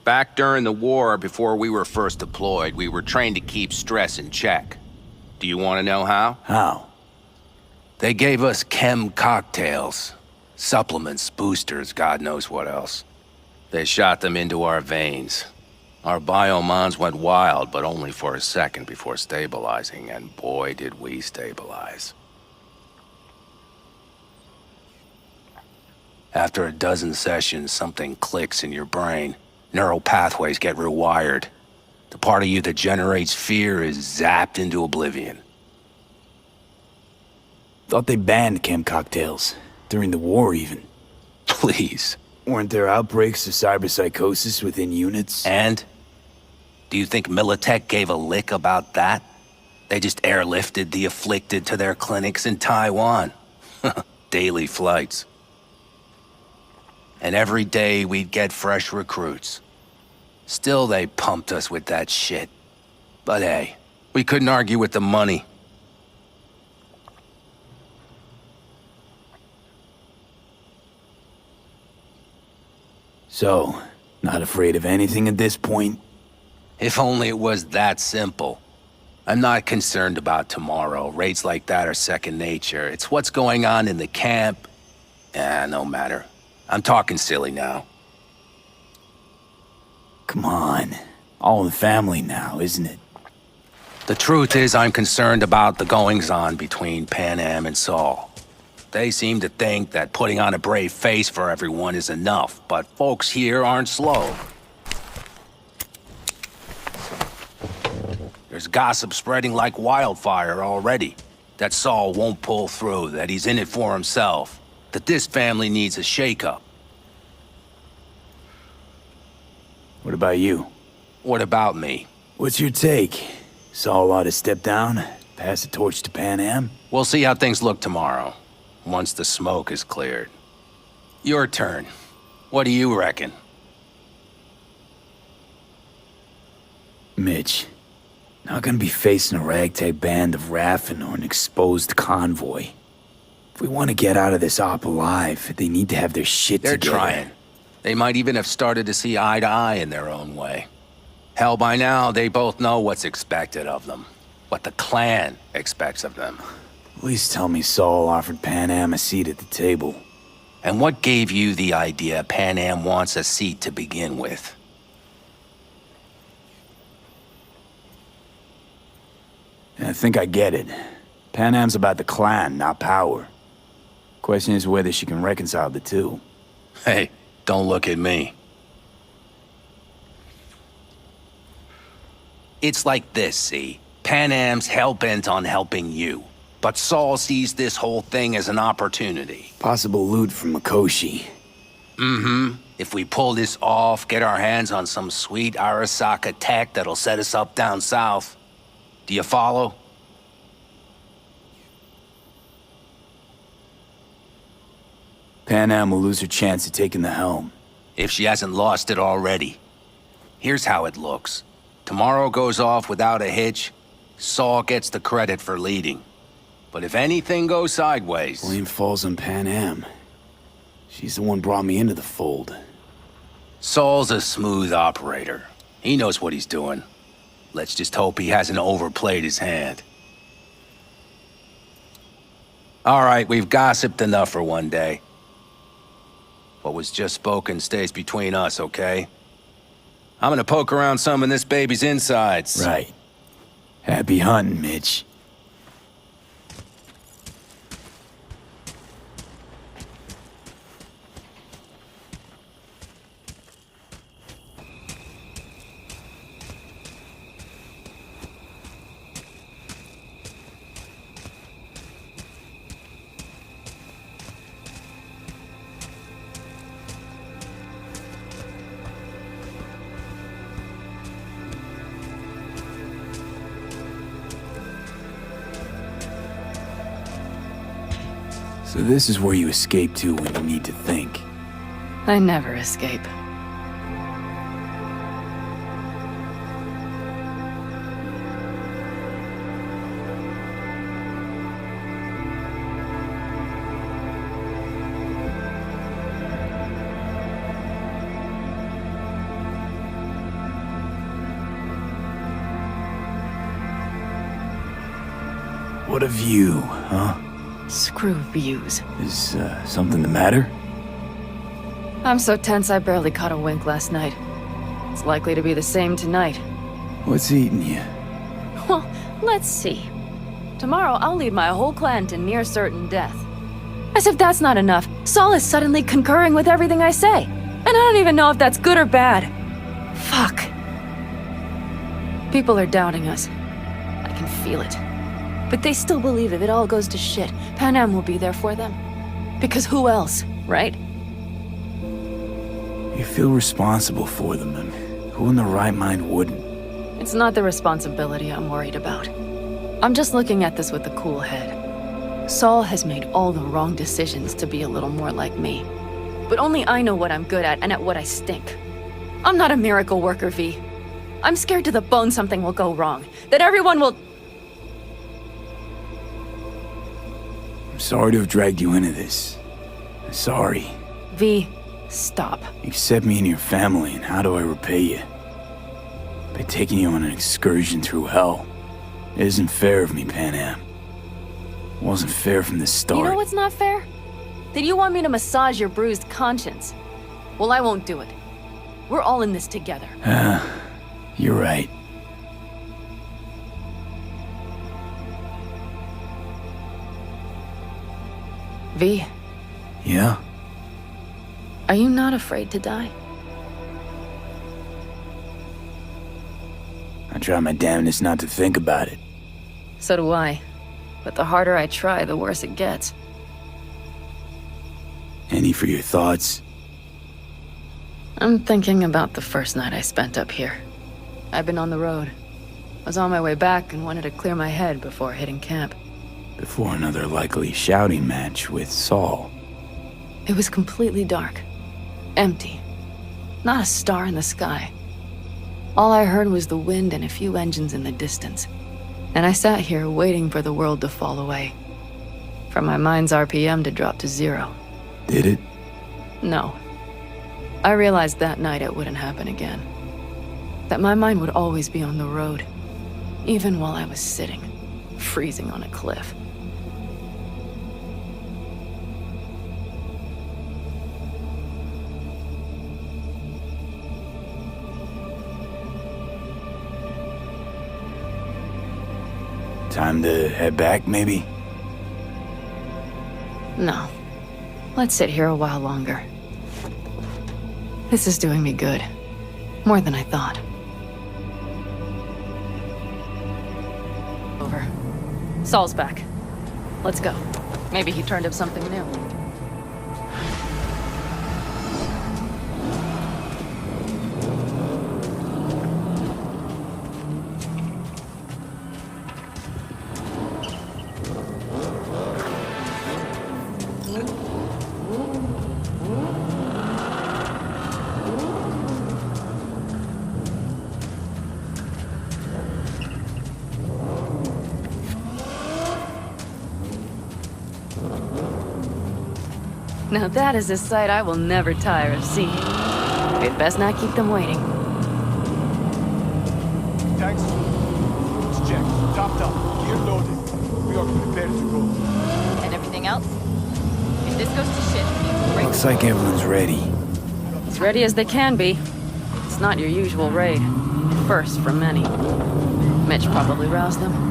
Back during the war, before we were first deployed, we were trained to keep stress in check. Do you want to know how? How? They gave us chem cocktails. Supplements, boosters, God knows what else. They shot them into our veins. Our biomons went wild, but only for a second before stabilizing, and boy did we stabilize. After a dozen sessions, something clicks in your brain. Neural pathways get rewired. The part of you that generates fear is zapped into oblivion. Thought they banned chem cocktails. During the war, even. Please. Weren't there outbreaks of cyberpsychosis within units? And? Do you think Militech gave a lick about that? They just airlifted the afflicted to their clinics in Taiwan. Daily flights. And every day we'd get fresh recruits. Still they pumped us with that shit. But hey, we couldn't argue with the money. So, not afraid of anything at this point? If only it was that simple. I'm not concerned about tomorrow. Raids like that are second nature. It's what's going on in the camp. No matter. I'm talking silly now. Come on. All in the family now, isn't it? The truth is, I'm concerned about the goings-on between Pan Am and Saul. They seem to think that putting on a brave face for everyone is enough, but folks here aren't slow. There's gossip spreading like wildfire already. That Saul won't pull through, that he's in it for himself, that this family needs a shake-up. What about you? What about me? What's your take? Saul ought to step down, pass the torch to Pan Am? We'll see how things look tomorrow, once the smoke is cleared. Your turn. What do you reckon? Mitch, not gonna be facing a ragtag band of Raffin or an exposed convoy. If we want to get out of this op alive, they need to have their shit They're together. trying. They might even have started to see eye to eye in their own way. Hell, by now, they both know what's expected of them. What the clan expects of them. Please tell me Saul offered Pan Am a seat at the table. And what gave you the idea Pan Am wants a seat to begin with? I think I get it. Pan Am's about the clan, not power. Question is whether she can reconcile the two. Hey, don't look at me. It's like this, see? Pan Am's hell-bent on helping you. But Saul sees this whole thing as an opportunity. Possible loot from Mikoshi. Mm-hmm. If we pull this off, get our hands on some sweet Arasaka tech that'll set us up down south. Do you follow? Pan Am will lose her chance of taking the helm. If she hasn't lost it already. Here's how it looks. Tomorrow goes off without a hitch. Saul gets the credit for leading. But if anything goes sideways... Blame falls on Pan Am. She's the one brought me into the fold. Saul's a smooth operator. He knows what he's doing. Let's just hope he hasn't overplayed his hand. All right, we've gossiped enough for one day. What was just spoken stays between us, okay? I'm gonna poke around some of this baby's insides. Right. Happy hunting, Mitch. So this is where you escape to when you need to think. I never escape. What a view, huh? Screw views. Is something the matter? I'm so tense I barely caught a wink last night. It's likely to be the same tonight. What's eating you? Well, let's see. Tomorrow I'll lead my whole clan to near certain death. As if that's not enough, Saul is suddenly concurring with everything I say. And I don't even know if that's good or bad. Fuck. People are doubting us. I can feel it. But they still believe if it all goes to shit, Pan Am will be there for them. Because who else, right? You feel responsible for them, and who in their right mind wouldn't? It's not the responsibility I'm worried about. I'm just looking at this with a cool head. Saul has made all the wrong decisions to be a little more like me. But only I know what I'm good at and at what I stink. I'm not a miracle worker, V. I'm scared to the bone something will go wrong. That everyone will... I'm sorry to have dragged you into this. Sorry. V, Stop. You accept me in your family, and how do I repay you? By taking you on an excursion through hell. It isn't fair of me, Panam. It wasn't fair from the start. You know what's not fair? That you want me to massage your bruised conscience. Well, I won't do it. We're all in this together. You're right. V, Yeah? are you not afraid to die? I try my damnedest not to think about it. So do I. But the harder I try, the worse it gets. Any for your thoughts? I'm thinking about the first night I spent up here. I've been on the road. I was on my way back and wanted to clear my head before hitting camp. Before another likely shouting match with Saul. It was completely dark. Empty. Not a star in the sky. All I heard was the wind and a few engines in the distance. And I sat here waiting for the world to fall away. For my mind's RPM to drop to 0. Did it? No. I realized that night it wouldn't happen again. That my mind would always be on the road. Even while I was sitting, freezing on a cliff. Time to head back, maybe? No. Let's sit here a while longer. This is doing me good. More than I thought. Over. Saul's back. Let's go. Maybe he turned up something new. Now that is a sight I will never tire of seeing. We'd best not keep them waiting. Tanks, it's checked. Topped up. Gear loaded. We are prepared to go. And everything else? If this goes to shit, we need to break. Looks like everyone's ready. As ready as they can be. It's not your usual raid. First for many. Mitch probably roused them.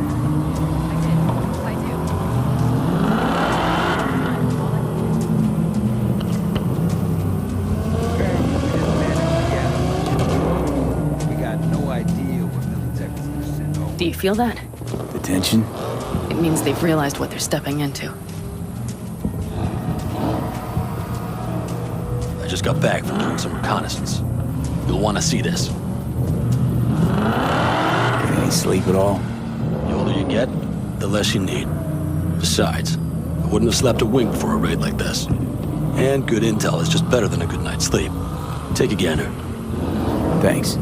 Do you feel that? The tension? It means they've realized what they're stepping into. I just got back from doing some reconnaissance. You'll want to see this. Get any sleep at all? The older you get, the less you need. Besides, I wouldn't have slept a wink before a raid like this. And good intel is just better than a good night's sleep. Take a gander. Thanks.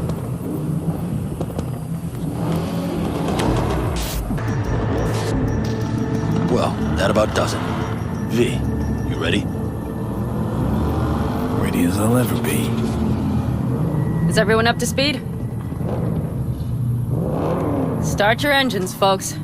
Well, that about does it. V, you ready? Ready as I'll ever be. Is everyone up to speed? Start your engines, folks.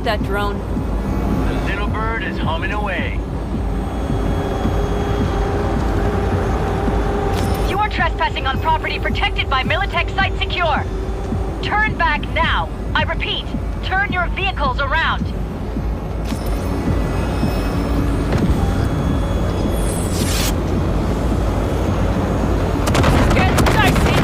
That drone. The little bird is humming away. You are trespassing on property protected by Militech Site Secure. Turn back now. I repeat, turn your vehicles around. Get dicey!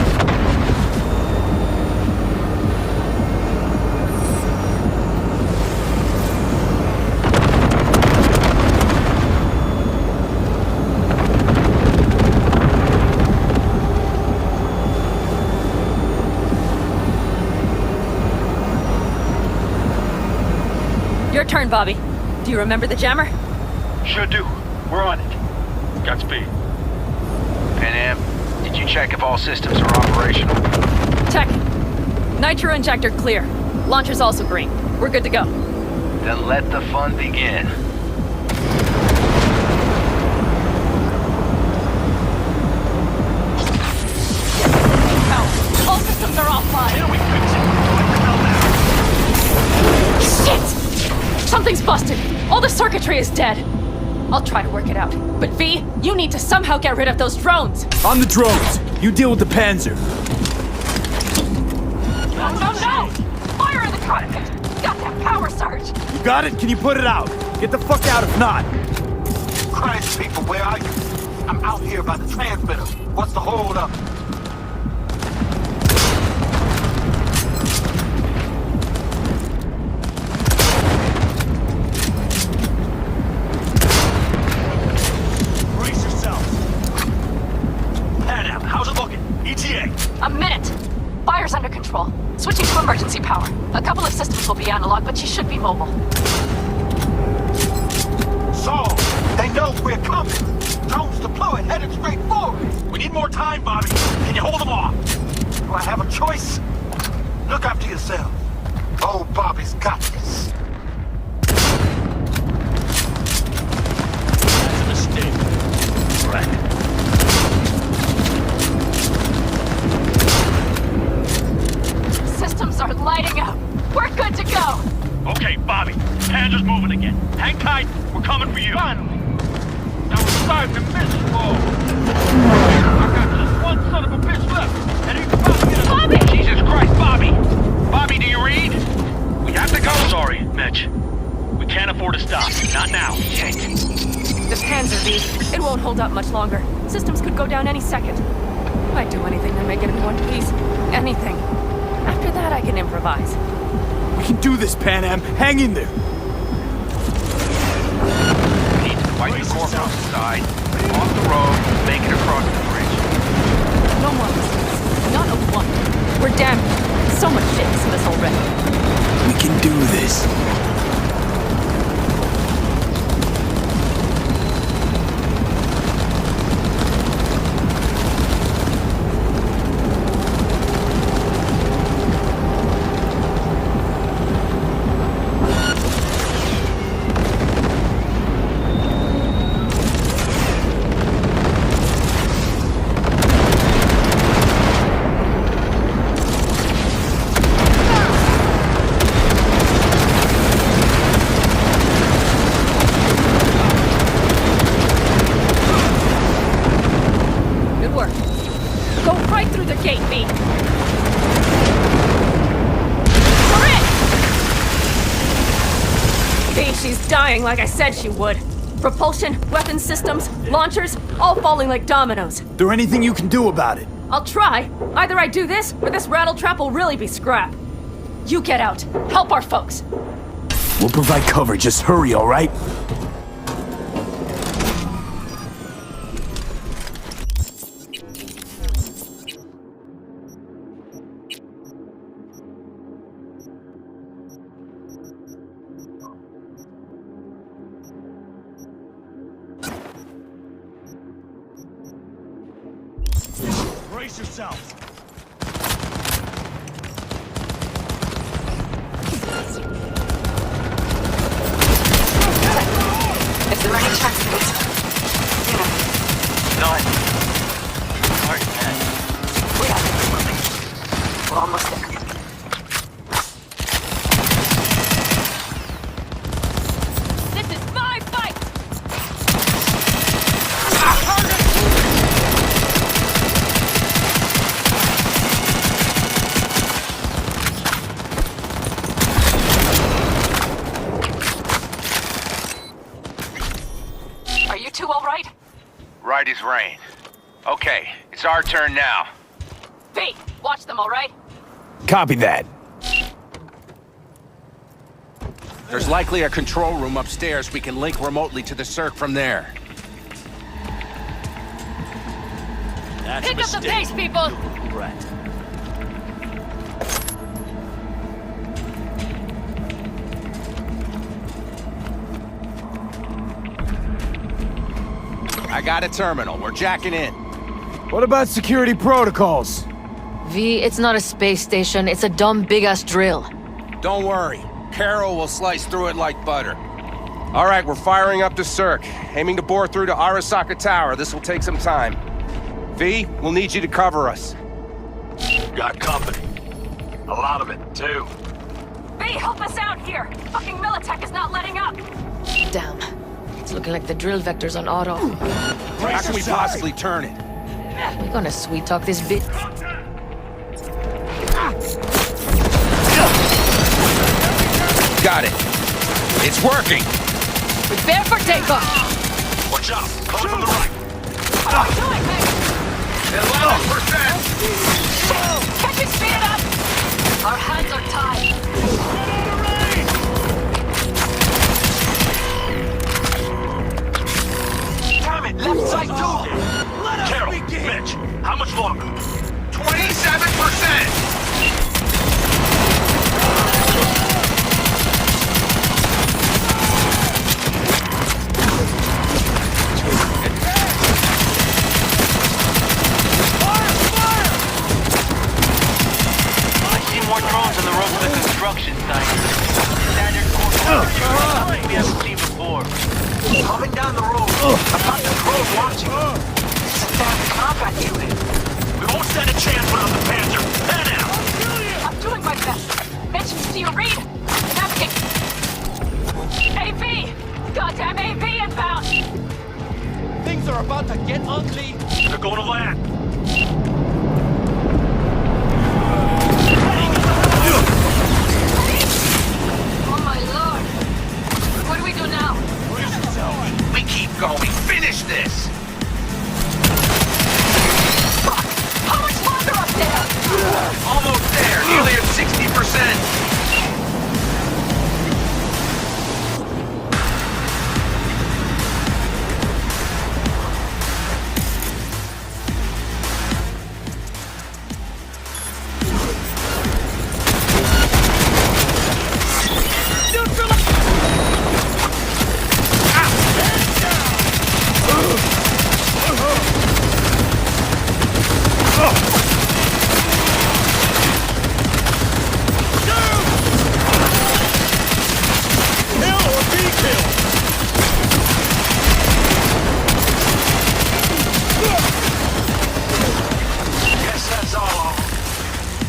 Your turn, Bobby. Do you remember the jammer? Sure do. We're on it. Godspeed. Pan Am, did you check if all systems are operational? Check. Nitro injector clear. Launcher's also green. We're good to go. Then let the fun begin. All systems are offline. Can we fix it? Shit! Something's busted. All the circuitry is dead. I'll try to work it out. But V, you need to somehow get rid of those drones. On the drones. You deal with the Panzer. No, no, no! Fire in the cockpit! Goddamn power surge! You got it? Can you put it out? Get the fuck out if not. Christ, people, where are you? I'm out here by the transmitter. What's the hold up? Brace yourself. Pan Am, how's it looking? ETA. A minute. Fire's under control. Switching to emergency power. A couple of systems will be analog, but you should be mobile. So, they know we're coming. Drones deployed, headed straight forward. We need more time, Bobby. Can you hold them off? Do I have a choice? Look after yourself. Oh, Bobby's got this. That's a mistake. Right. Systems are lighting up. We're good to go. Okay, Bobby. Panzer's moving again. Hang tight. We're coming for you. Finally. Now we're starting to miss. Oh. I got just one son of a bitch left. And he's about to get us. Bobby! Jesus Christ, Bobby! Bobby, do you read? We have to go. Sorry, Mitch. We can't afford to stop. Not now. Shit. The Panzer V. It won't hold up much longer. Systems could go down any second. I'd do anything to make it in one piece. Anything. After that, I can improvise. We can do this, Pan Am. Hang in there. We need to fight the Corpo side. Off the road, make it across the bridge. No more mistakes. Not a one. We're damaged. So much shit is in this already. We can do this. Like I said she would. Propulsion, weapons systems, launchers, all falling like dominoes. There anything you can do about it? I'll try. Either I do this, or this rattletrap will really be scrap. You get out. Help our folks. We'll provide cover. Just hurry, all right? Brace yourself. Is there any chance that it's... None. Sorry, man. We have to keep moving. We're almost there. This is my fight! right as rain. Okay, it's our turn now. V, watch them, all right? Copy that. There's likely a control room upstairs we can link remotely to the circ from there. Pick up the pace, people! I got a terminal. We're jacking in. What about security protocols? V, it's not a space station. It's a dumb big-ass drill. Don't worry. Carol will slice through it like butter. All right, we're firing up the circ. Aiming to bore through to Arasaka Tower. This will take some time. V, we'll need you to cover us. Got company. A lot of it, too. V, help us out here! Fucking Militech is not letting up! Damn. It's looking like the drill vector's on auto. How can we possibly turn it? We're gonna sweet-talk this bit. Got it. It's working. Prepare for takeoff! Watch out! Coming from the right! How are we doing, Meg? 11%! Can't we speed it up? Our hands are tied. Damn it! Left side too! Carol, Mitch, how much longer? 27%! More drones on the road to the construction site. Standard Corpo Rat Prt we haven't seen before. Coming down the road. I've got the drones watching. Damn combat unit. We won't stand a chance without the Panzer. Head out. I'm doing my best. Mitch, do you read? Navigate. AV! Goddamn AV inbound! Things are about to get ugly. They're going to land. Oh my lord! What do we do now? We keep going. Finish this. Fuck! How much longer up there? Almost there. Nearly at 60%.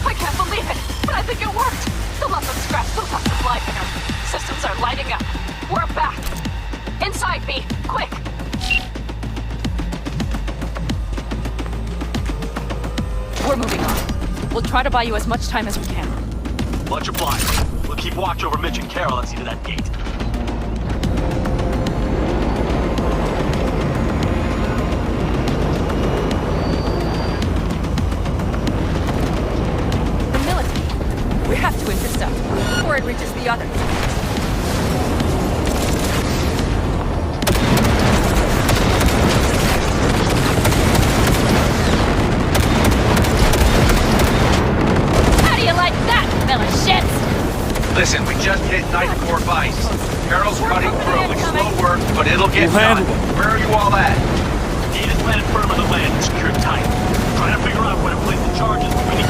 I can't believe it, but I think it worked. The lump of scrap still has some life in her. Systems are lighting up. We're back. Inside me, quick. We're moving on. We'll try to buy you as much time as we can. Much obliged. We'll keep watch over Mitch and Carol and see to that gate. The military. We have to intercept before it reaches the others. How do you like that, fella shits? Listen, we just hit Night Core Vice. Carol's running through. It's slow work, but it'll get done. Where are you all at? Gate is planted firm on the land and secured tight. Trying to figure out where to place the charges. We need...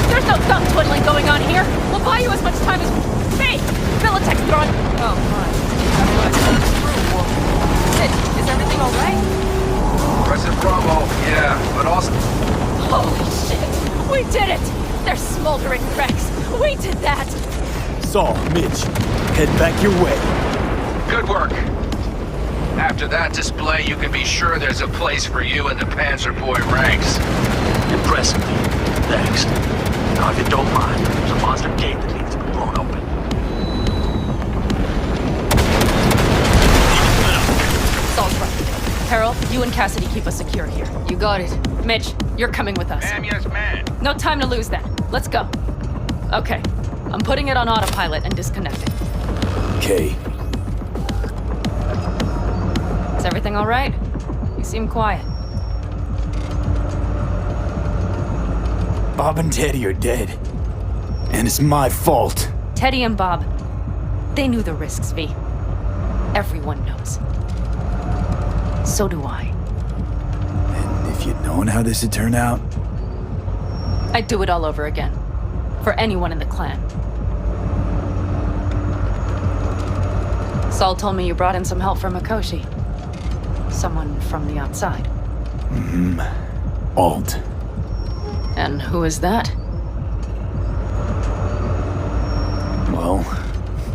There's no thumb twiddling going on here. We'll buy you as much time as... Me! Militech's throwing... Oh, my. Sid, is everything all right? President Bravo, yeah, but also... Holy shit! We did it! There's smoldering wrecks. We did that! Saul, Mitch, head back your way. Good work. After that display, you can be sure there's a place for you in the Panzer Boy ranks. Impressive. Thanks. Now, if you don't mind, there's a monster gate that needs to be blown open. Saul's right. Carol, you You and Cassidy keep us secure here. You got it. Mitch, you're coming with us. Ma'am, yes, ma'am. No time to lose then. Let's go. Okay. I'm putting it on autopilot and disconnecting. Okay. Is everything all right? You seem quiet. Bob and Teddy are dead. And it's my fault. Teddy and Bob, they knew the risks, V. Everyone knows. So do I. And if you'd known how this would turn out, I'd do it all over again. For anyone in the clan. Saul told me you brought in some help from Mikoshi. Someone from the outside. Alt. And who is that? Well,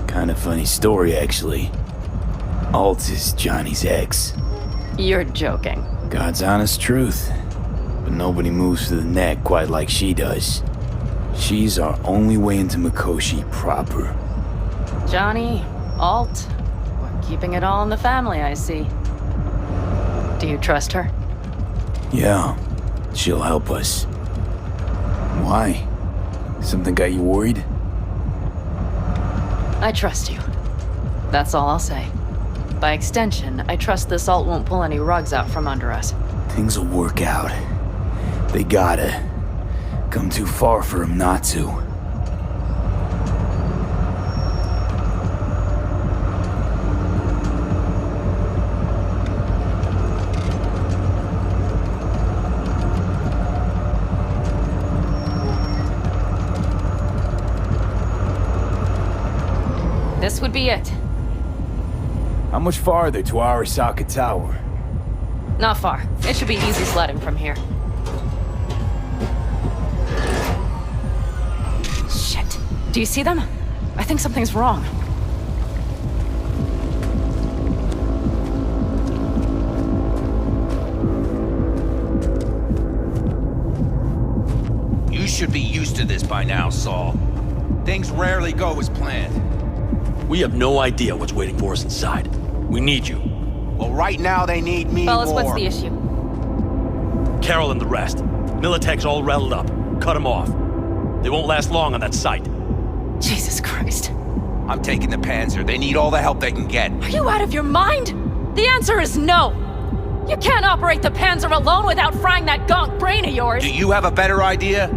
kind of funny story, actually. Alt is Johnny's ex. You're joking. God's honest truth. But nobody moves to the neck quite like she does. She's our only way into Mikoshi proper. Johnny, Alt, we're keeping it all in the family, I see. Do you trust her? Yeah, she'll help us. Why? Something got you worried? I trust you. That's all I'll say. By extension, I trust this Alt won't pull any rugs out from under us. Things will work out. They gotta. Come too far for him not to. This would be it. How much farther to Arasaka Tower? Not far. It should be easy sledding from here. Shit. Do you see them? I think something's wrong. You should be used to this by now, Saul. Things rarely go as planned. We have no idea what's waiting for us inside. We need you. Well, right now they need me Fellas, more. what's the issue? Carol and the rest. Militech's all rattled up. Cut them off. They won't last long on that site. Jesus Christ. I'm taking the Panzer. They need all the help they can get. Are you out of your mind? The answer is no. You can't operate the Panzer alone without frying that gonk brain of yours. Do you have a better idea?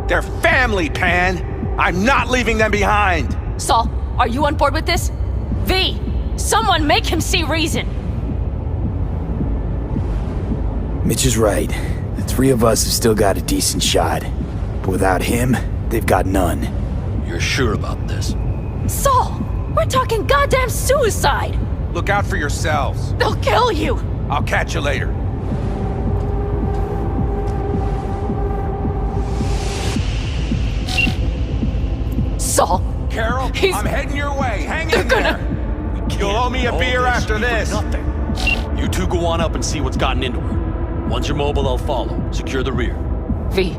They're family, Pan. I'm not leaving them behind. Saul, are you on board with this? V, someone make him see reason. Mitch is right. The three of us have still got a decent shot. But without him, they've got none. You're sure about this? Saul, we're talking goddamn suicide. Look out for yourselves. They'll kill you. I'll catch you later. Saul. Carol, I'm heading your way. Hang in there. You'll owe me a beer after this. You two go on up and see what's gotten into her. Once you're mobile, I'll follow. Secure the rear. V,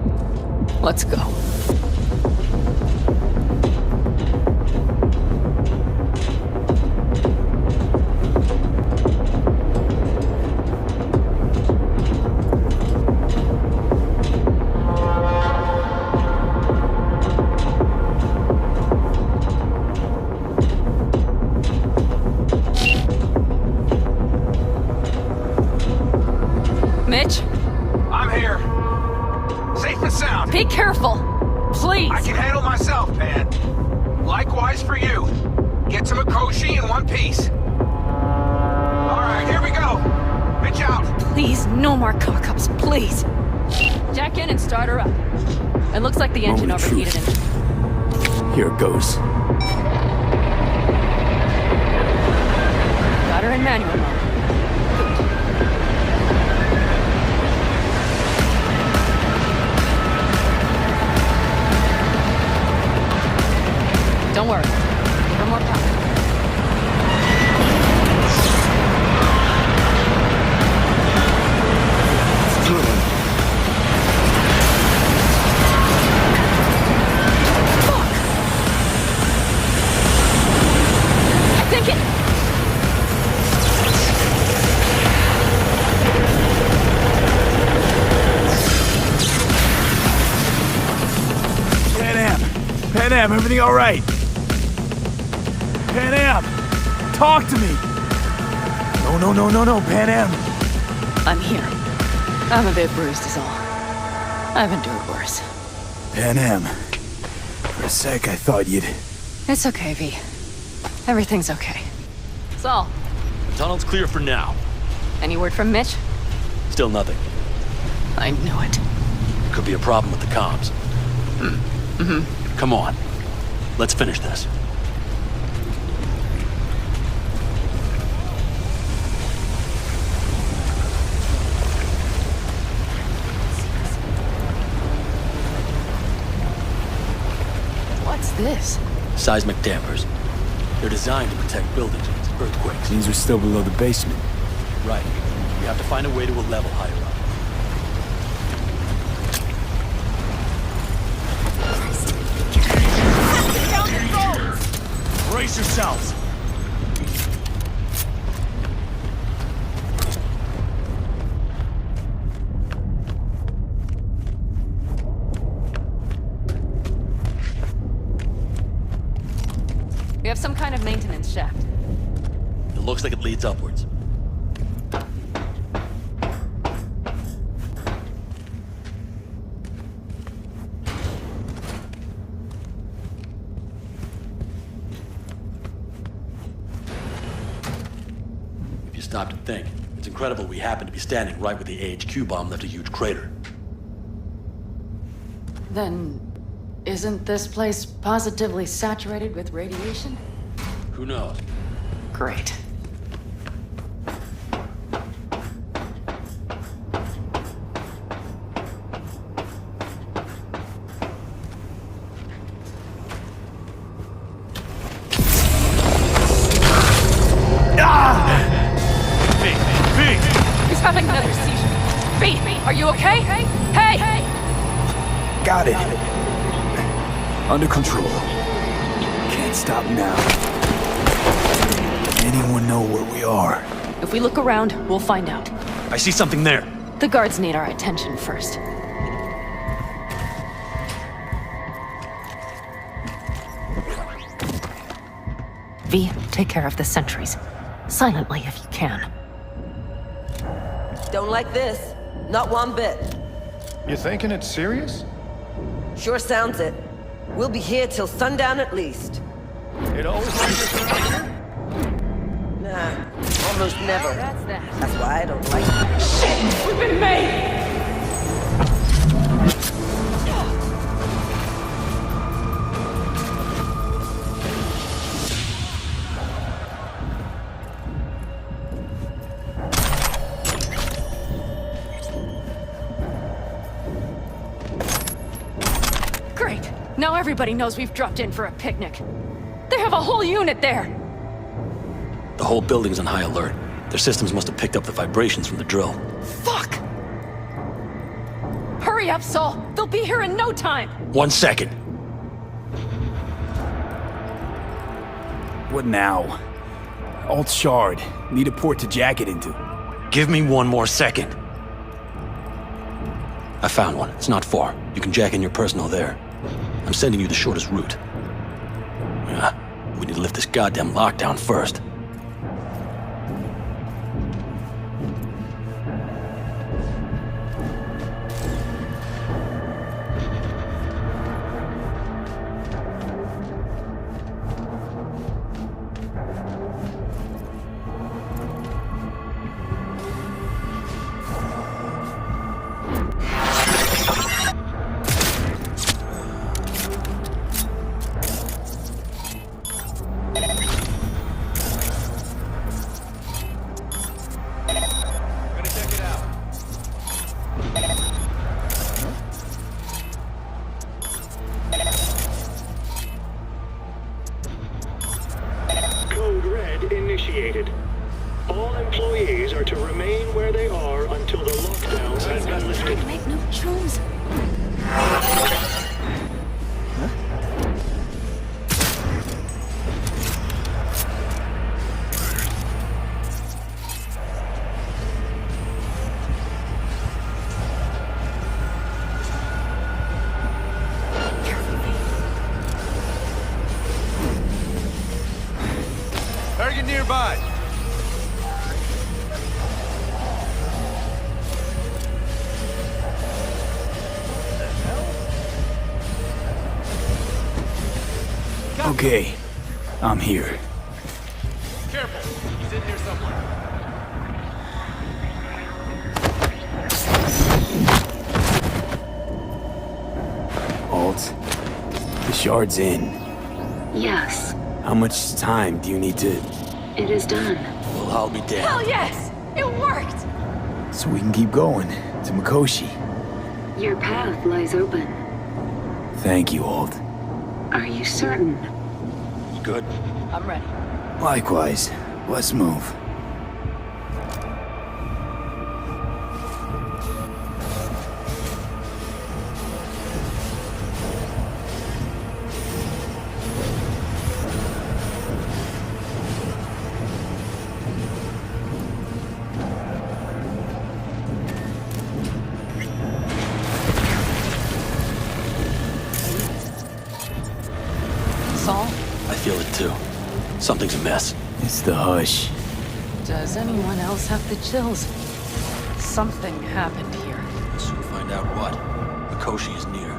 let's go. Mitch? I'm here. Safe and sound. Be careful. Please. I can handle myself, Pan. Likewise for you. Get to Mikoshi in one piece. Alright, here we go. Mitch out. Please, no more cock-ups, please. Jack in and start her up. It looks like the engine overheated. Here it goes. Got her in manual mode. Don't worry. No more power. I think it... Am, everything all right? Pan Am, talk to me. No, Pan Am. I'm here. I'm a bit bruised is all. I've endured worse. Pan Am, for a sec I thought you'd... It's okay, V. Everything's okay. Saul, The tunnel's clear for now. any word from Mitch? Still nothing. I knew it. Could be a problem with the comms. Mm-hmm. Come on. Let's finish this. What's this? Seismic dampers. They're designed to protect buildings against earthquakes. These are still below the basement. Right. We have to find a way to a level higher up. Brace yourselves! We have some kind of maintenance shaft. It looks like it leads upwards. If you stop to think, it's incredible we happen to be standing right where the AHQ bomb left a huge crater. Then, isn't this place positively saturated with radiation? Who knows? Great. He's having another seizure. B, are you okay? Hey! Got it. Under control. Can't stop now. Anyone know where we are? If we look around, we'll find out. I see something there. The guards need our attention first. V, take care of the sentries. Silently if you can. Don't like this. Not one bit. You thinking it's serious? Sure sounds it. We'll be here till sundown at least. It always like this around here? Nah, almost never. That's that. That's why I don't like it. Shit! We've been made! Great! Now everybody knows we've dropped in for a picnic. They have a whole unit there! The whole building's on high alert. Their systems must have picked up the vibrations from the drill. Fuck! Hurry up, Saul! They'll be here in no time! 1 second. What now? Alt shard. Need a port to jack it into. Give me 1 more second. I found one. It's not far. You can jack in your personal there. I'm sending you the shortest route. We need to lift this goddamn lockdown first. Code Red initiated. All employees are to remain where they are until the lockdown has been lifted. Make no choose. nearby. Okay, I'm here. Careful, he's in here somewhere. Alt, the shard's in. Yes, How much time do you need to... it is done. Well, I'll be damned. Hell yes! It worked! So we can keep going to Mikoshi. Your path lies open. Thank you, Alt. Are you certain? You good? I'm ready. Likewise. Let's move. Saul, I feel it too. Something's amiss. It's the hush. does anyone else have the chills? Something happened here. We'll soon find out what. Mikoshi is near.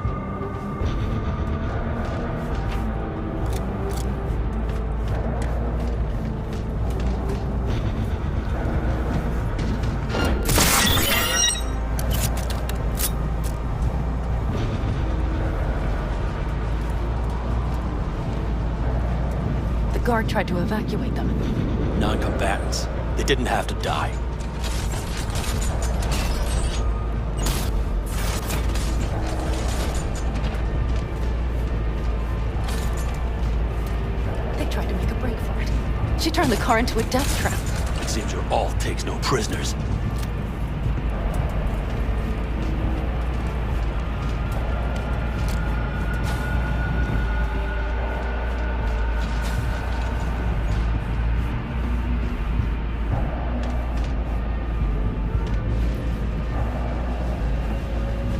The guard tried to evacuate them. Non-combatants. They didn't have to die. They tried to make a break for it. She turned the car into a death trap. It seems your alt takes no prisoners.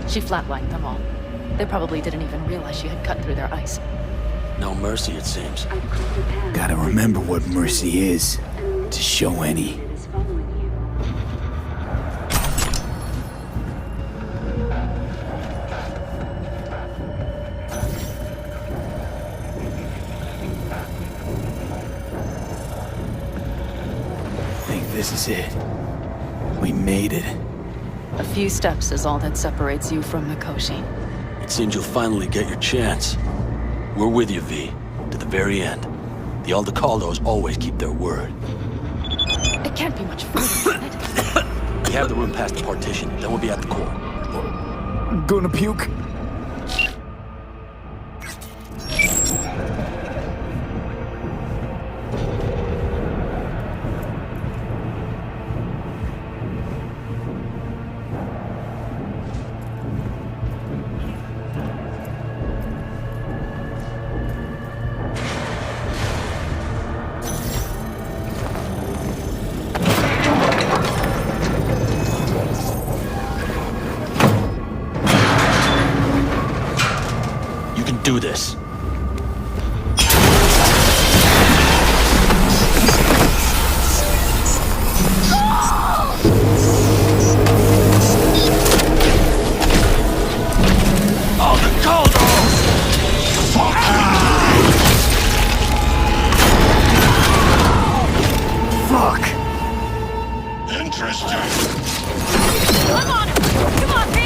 She flatlined them all. They probably didn't even realize she had cut through their ice. No mercy, it seems. Gotta remember what mercy is, to show any. I think this is it. We made it. A few steps is all that separates you from Mikoshi. It seems you'll finally get your chance. We're with you, V, to the very end. The Aldecaldos always keep their word. It can't be much further, can it? We have the room past the partition, then we'll be at the core. I'm gonna puke. Do this. Fuck! Interesting. Come on! Come on, V!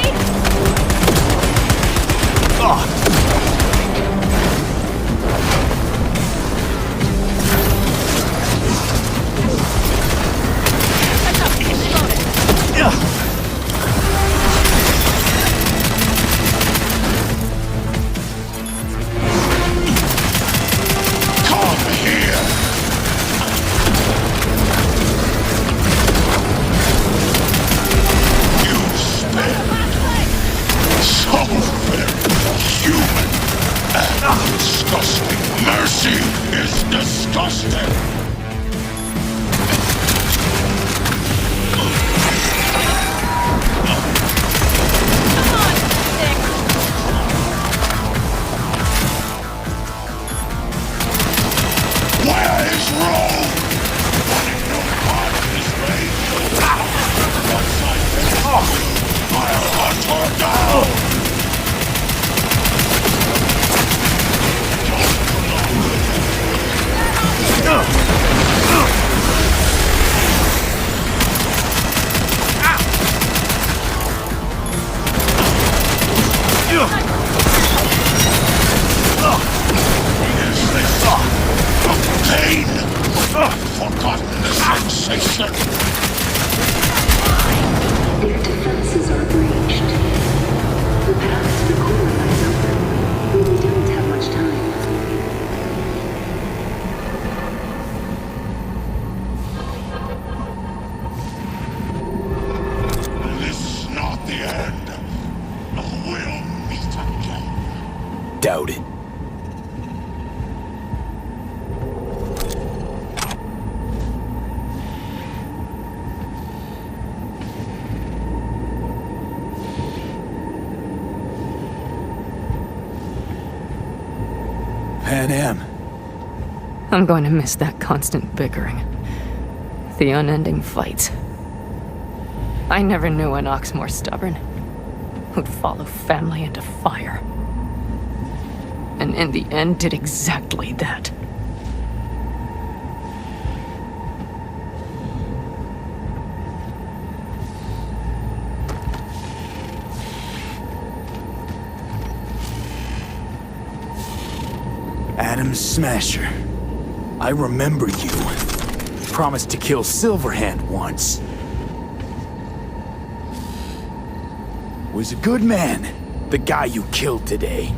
Disgusting. Mercy is disgusting. Where is Rome? sensation! Their defenses are breached. The path to the core lies open. We don't have much time. This is not the end. We'll meet again. Doubt it. Pan Am. I'm going to miss that constant bickering. The unending fights. I never knew an ox more stubborn. Who'd follow family into fire. And in the end did exactly that. Adam Smasher. I remember you. Promised to kill Silverhand once. Was a good man, the guy you killed today.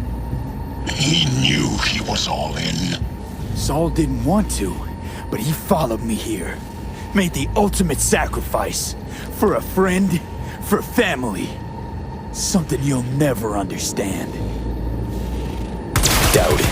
He knew he was all in. Saul didn't want to, but he followed me here. Made the ultimate sacrifice. For a friend, for family. Something you'll never understand. Doubt it.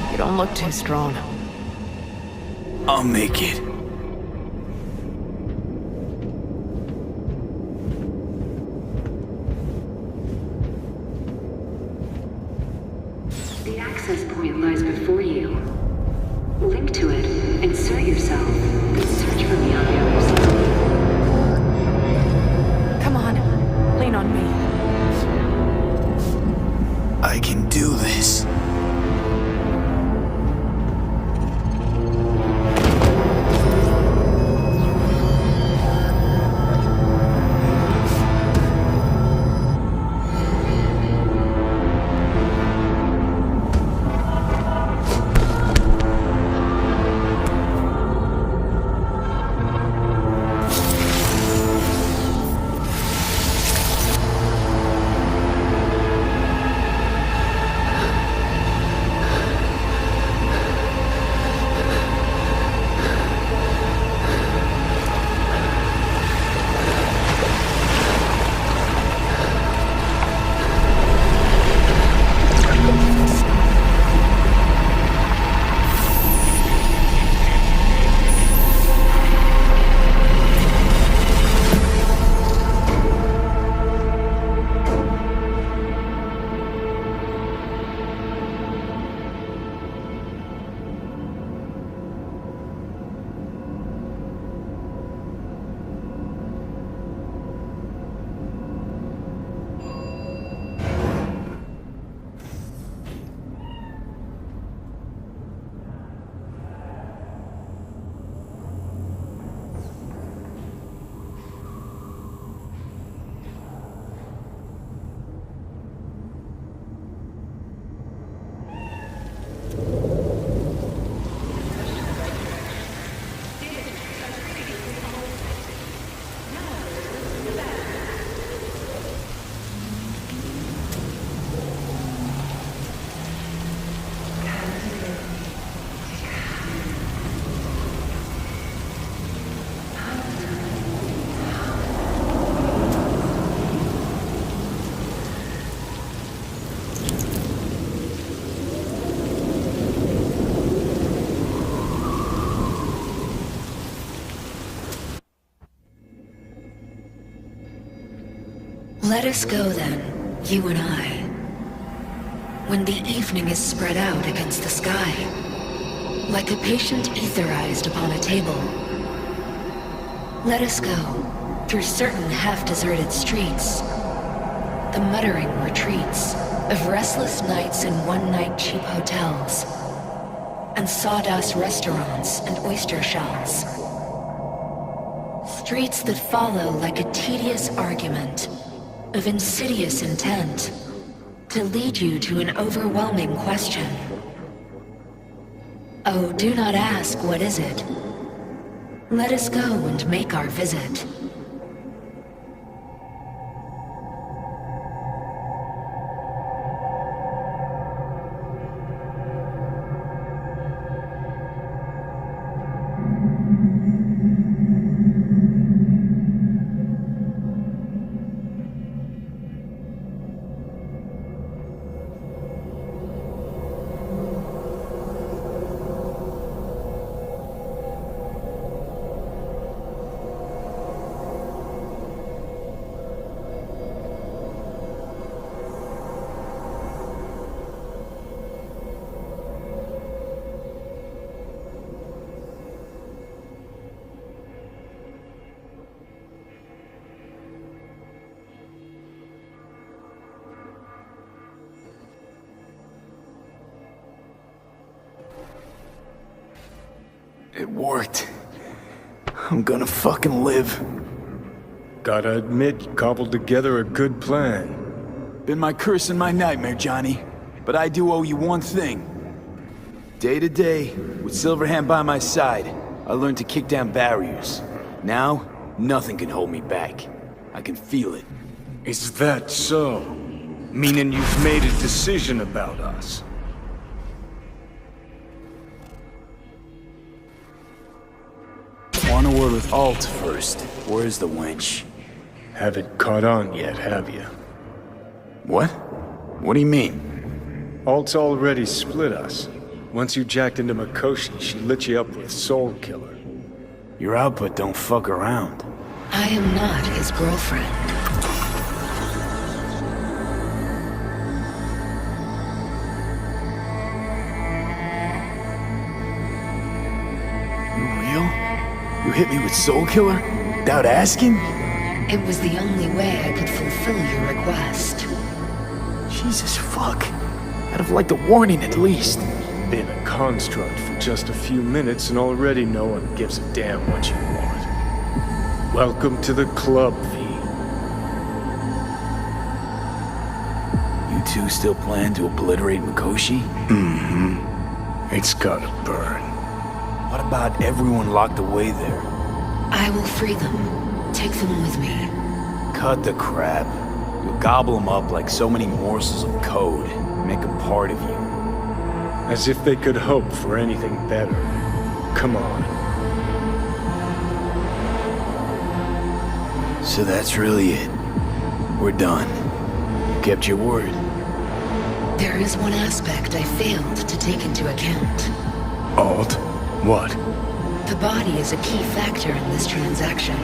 You don't look too strong. I'll make it. The access point lies before you. Link to it, insert yourself, and search for me on the other side. Come on, lean on me. I can do this. Let us go then, you and I. When the evening is spread out against the sky, like a patient etherized upon a table. Let us go, through certain half-deserted streets. The muttering retreats of restless nights in one-night cheap hotels, and sawdust restaurants and oyster shells. Streets that follow like a tedious argument of insidious intent to lead you to an overwhelming question. Oh, do not ask, what is it? Let us go and make our visit. It worked. I'm gonna fucking live. Gotta admit, you cobbled together a good plan. Been my curse and my nightmare, Johnny. But I do owe you one thing. Day to day, with Silverhand by my side, I learned to kick down barriers. Now, nothing can hold me back. I can feel it. Is that so? Meaning you've made a decision about us? Want a word with Alt first. Where's the wench? Haven't caught on yet, have you? What? What do you mean? Alt's already split us. Once you jacked into Mikoshi, she lit you up with Soul Killer. Your output don't fuck around. I am not his girlfriend. You real? You hit me with Soul Killer? Without asking? It was the only way I could fulfill your request. Jesus fuck. I'd have liked a warning at least. Been a construct for just a few minutes and already no one gives a damn what you want. Welcome to the club, V. You two still plan to obliterate Mikoshi? Mm-hmm. It's gotta burn. What about everyone locked away there? I will free them. Take them with me. Cut the crap. You'll gobble them up like so many morsels of code. Make them part of you. As if they could hope for anything better. Come on. So that's really it. We're done. You kept your word. There is one aspect I failed to take into account. Alt? What? The body is a key factor in this transaction.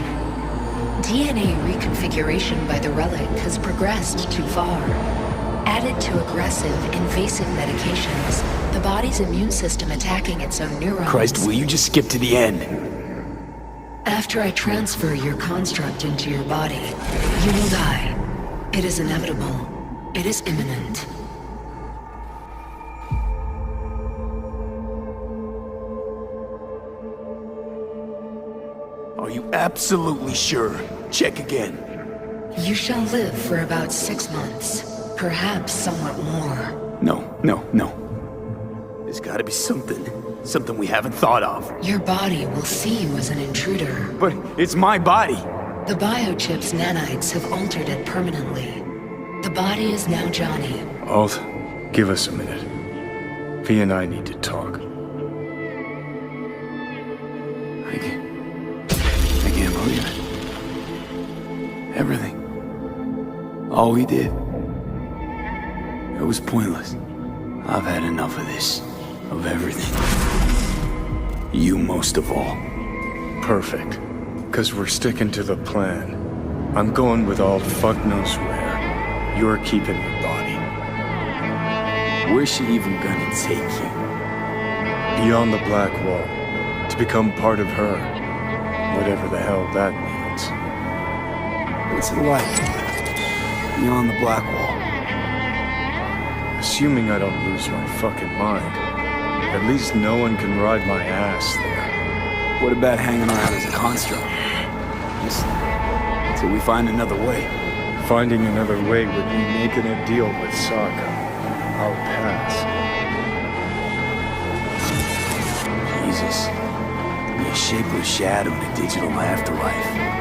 DNA reconfiguration by the relic has progressed too far. Added to aggressive, invasive medications, the body's immune system attacking its own neurons. Christ, will you just skip to the end? After I transfer your construct into your body, you will die. It is inevitable. It is imminent. Are you absolutely sure? Check again. You shall live for about 6 months. Perhaps somewhat more. No. There's gotta be something. Something we haven't thought of. Your body will see you as an intruder. But it's my body. The biochip's nanites have altered it permanently. The body is now Johnny. Alt, give us a minute. V and I need to talk. I can't believe it. Everything. All we did. It was pointless. I've had enough of this. Of everything. You most of all. Perfect. 'Cause we're sticking to the plan. I'm going with Alt fuck knows where. You're keeping the body. Where's she even gonna take you? Beyond the Black Wall. To become part of her. Whatever the hell that means. What's it like? Beyond the black wall. Assuming I don't lose my fucking mind, at least no one can ride my ass there. What about hanging around as a construct? Just till we find another way. Finding another way would mean making a deal with Sokka. I'll pass. Jesus. Be a shapeless shadow in a digital afterlife.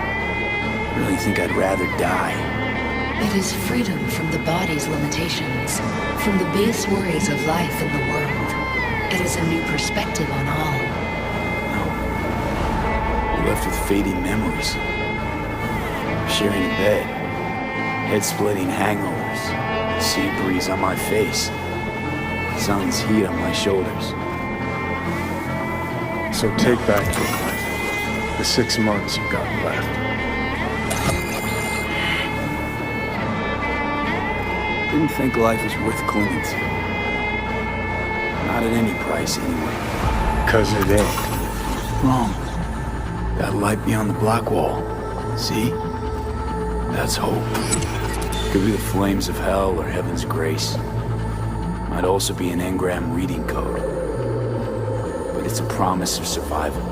I really think I'd rather die. It is freedom from the body's limitations, from the base worries of life in the world. It is a new perspective on all. You're left with fading memories. Sharing a bed. Head-splitting hangovers. Sea breeze on my face. Sun's heat on my shoulders. So take back your life. The 6 months you got left. Didn't think life was worth clinging to. Not at any price, anyway. 'Cause it ain't. Wrong. That light beyond the black wall. See? That's hope. Could be the flames of hell or heaven's grace. Might also be an engram reading code. But it's a promise of survival.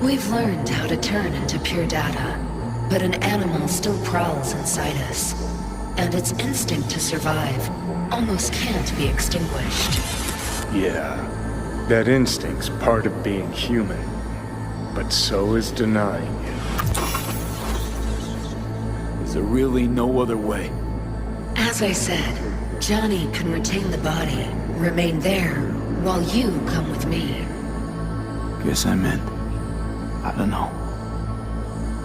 We've learned how to turn into pure data, but an animal still prowls inside us. And its instinct to survive almost can't be extinguished. Yeah, that instinct's part of being human. But so is denying it. Is there really no other way? As I said, Johnny can retain the body, remain there, while you come with me. Guess I meant, I don't know,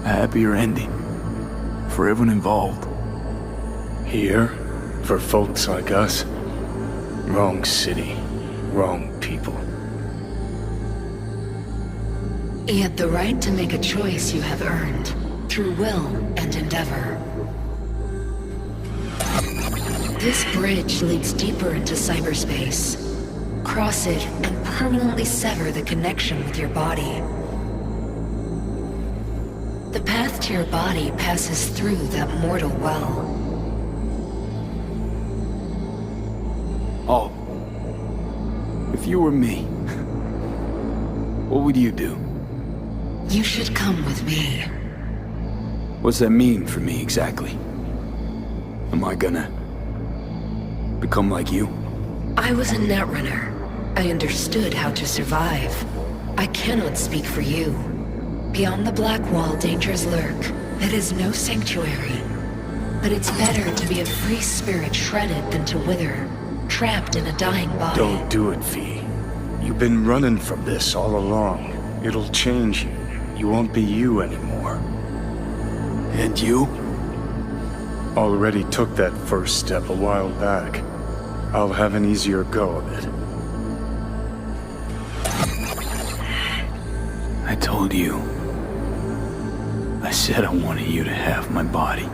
a happier ending for everyone involved. Here, for folks like us, wrong city, wrong people. Yet the right to make a choice you have earned, through will and endeavor. This bridge leads deeper into cyberspace. Cross it and permanently sever the connection with your body. The path to your body passes through that mortal well. Oh. If you were me, what would you do? You should come with me. What's that mean for me exactly? Am I gonna become like you? I was a netrunner. I understood how to survive. I cannot speak for you. Beyond the black wall, dangers lurk. It is no sanctuary. But it's better to be a free spirit shredded than to wither, trapped in a dying body. Don't do it, V. You've been running from this all along. It'll change you. You won't be you anymore. And you? Already took that first step a while back. I'll have an easier go of it. I told you. I said I wanted you to have my body.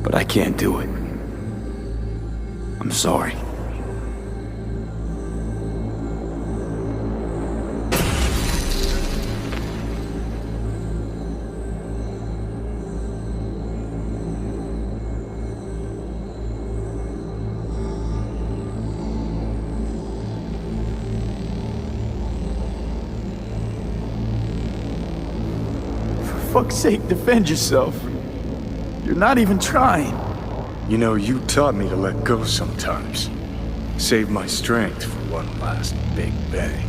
But I can't do it. I'm sorry. For fuck's sake, defend yourself. You're not even trying. You know, you taught me to let go sometimes. Save my strength for one last big bang.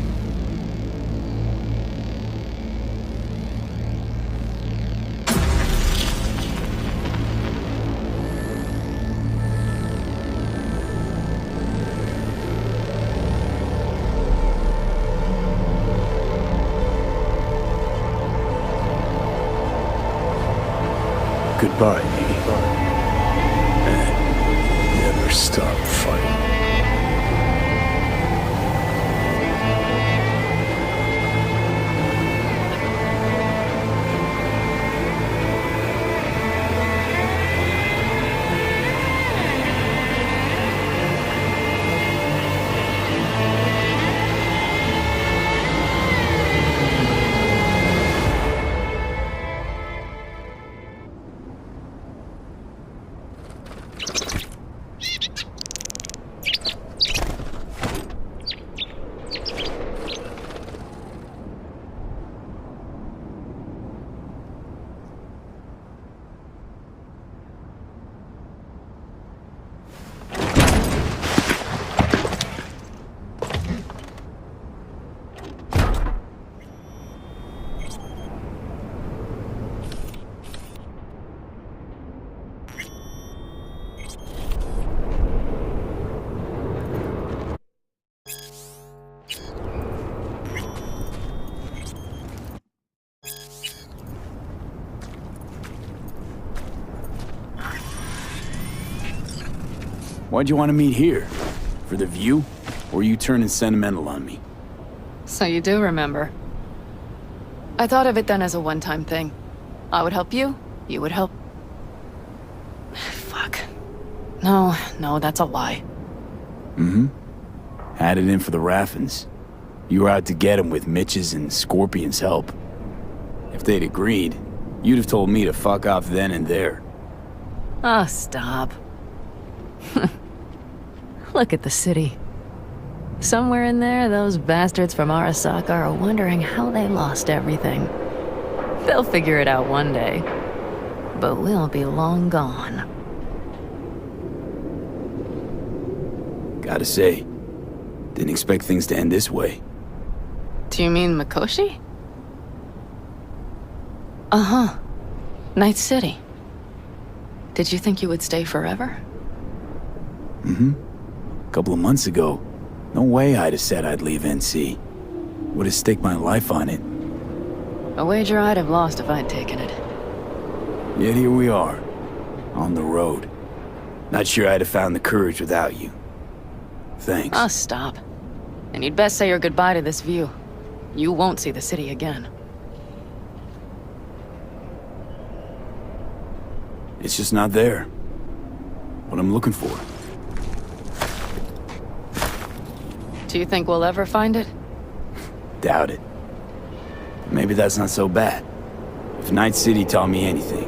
Goodbye, V. And never stop fighting. Why'd you want to meet here? For the view? Or are you turning sentimental on me? So you do remember. I thought of it then as a one-time thing. I would help you, you would help... Fuck. No, that's a lie. Mm-hmm. Had it in for the Raffins. You were out to get him with Mitch's and Scorpion's help. If they'd agreed, you'd have told me to fuck off then and there. Oh, stop. Look at the city. Somewhere in there, those bastards from Arasaka are wondering how they lost everything. They'll figure it out one day. But we'll be long gone. Gotta say, didn't expect things to end this way. Do you mean Mikoshi? Uh-huh. Night City. Did you think you would stay forever? Mm-hmm. A couple of months ago, no way I'd have said I'd leave NC. Would have staked my life on it. A wager I'd have lost if I'd taken it. Yet here we are, on the road. Not sure I'd have found the courage without you. Thanks. Oh, stop. And you'd best say your goodbye to this view. You won't see the city again. It's just not there. What I'm looking for. Do you think we'll ever find it? Doubt it. Maybe that's not so bad. If Night City taught me anything,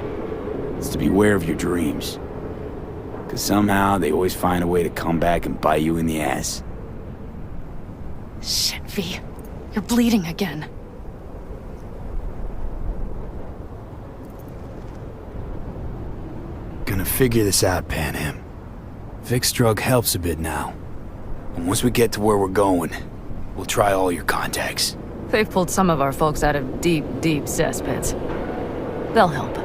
it's to beware of your dreams. Because somehow they always find a way to come back and bite you in the ass. Shit, V. You're bleeding again. Gonna figure this out, Panam. Vic's drug helps a bit now. And once we get to where we're going, we'll try all your contacts. They've pulled some of our folks out of deep, deep cesspits. They'll help.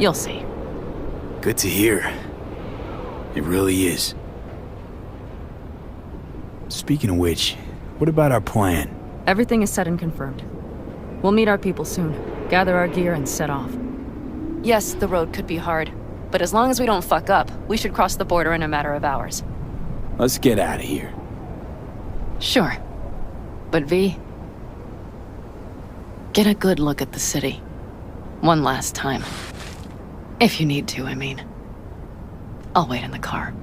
You'll see. Good to hear. It really is. Speaking of which, what about our plan? Everything is set and confirmed. We'll meet our people soon, gather our gear, and set off. Yes, the road could be hard, but as long as we don't fuck up, we should cross the border in a matter of hours. Let's get out of here. Sure. But V, get a good look at the city. One last time. If you need to, I mean. I'll wait in the car.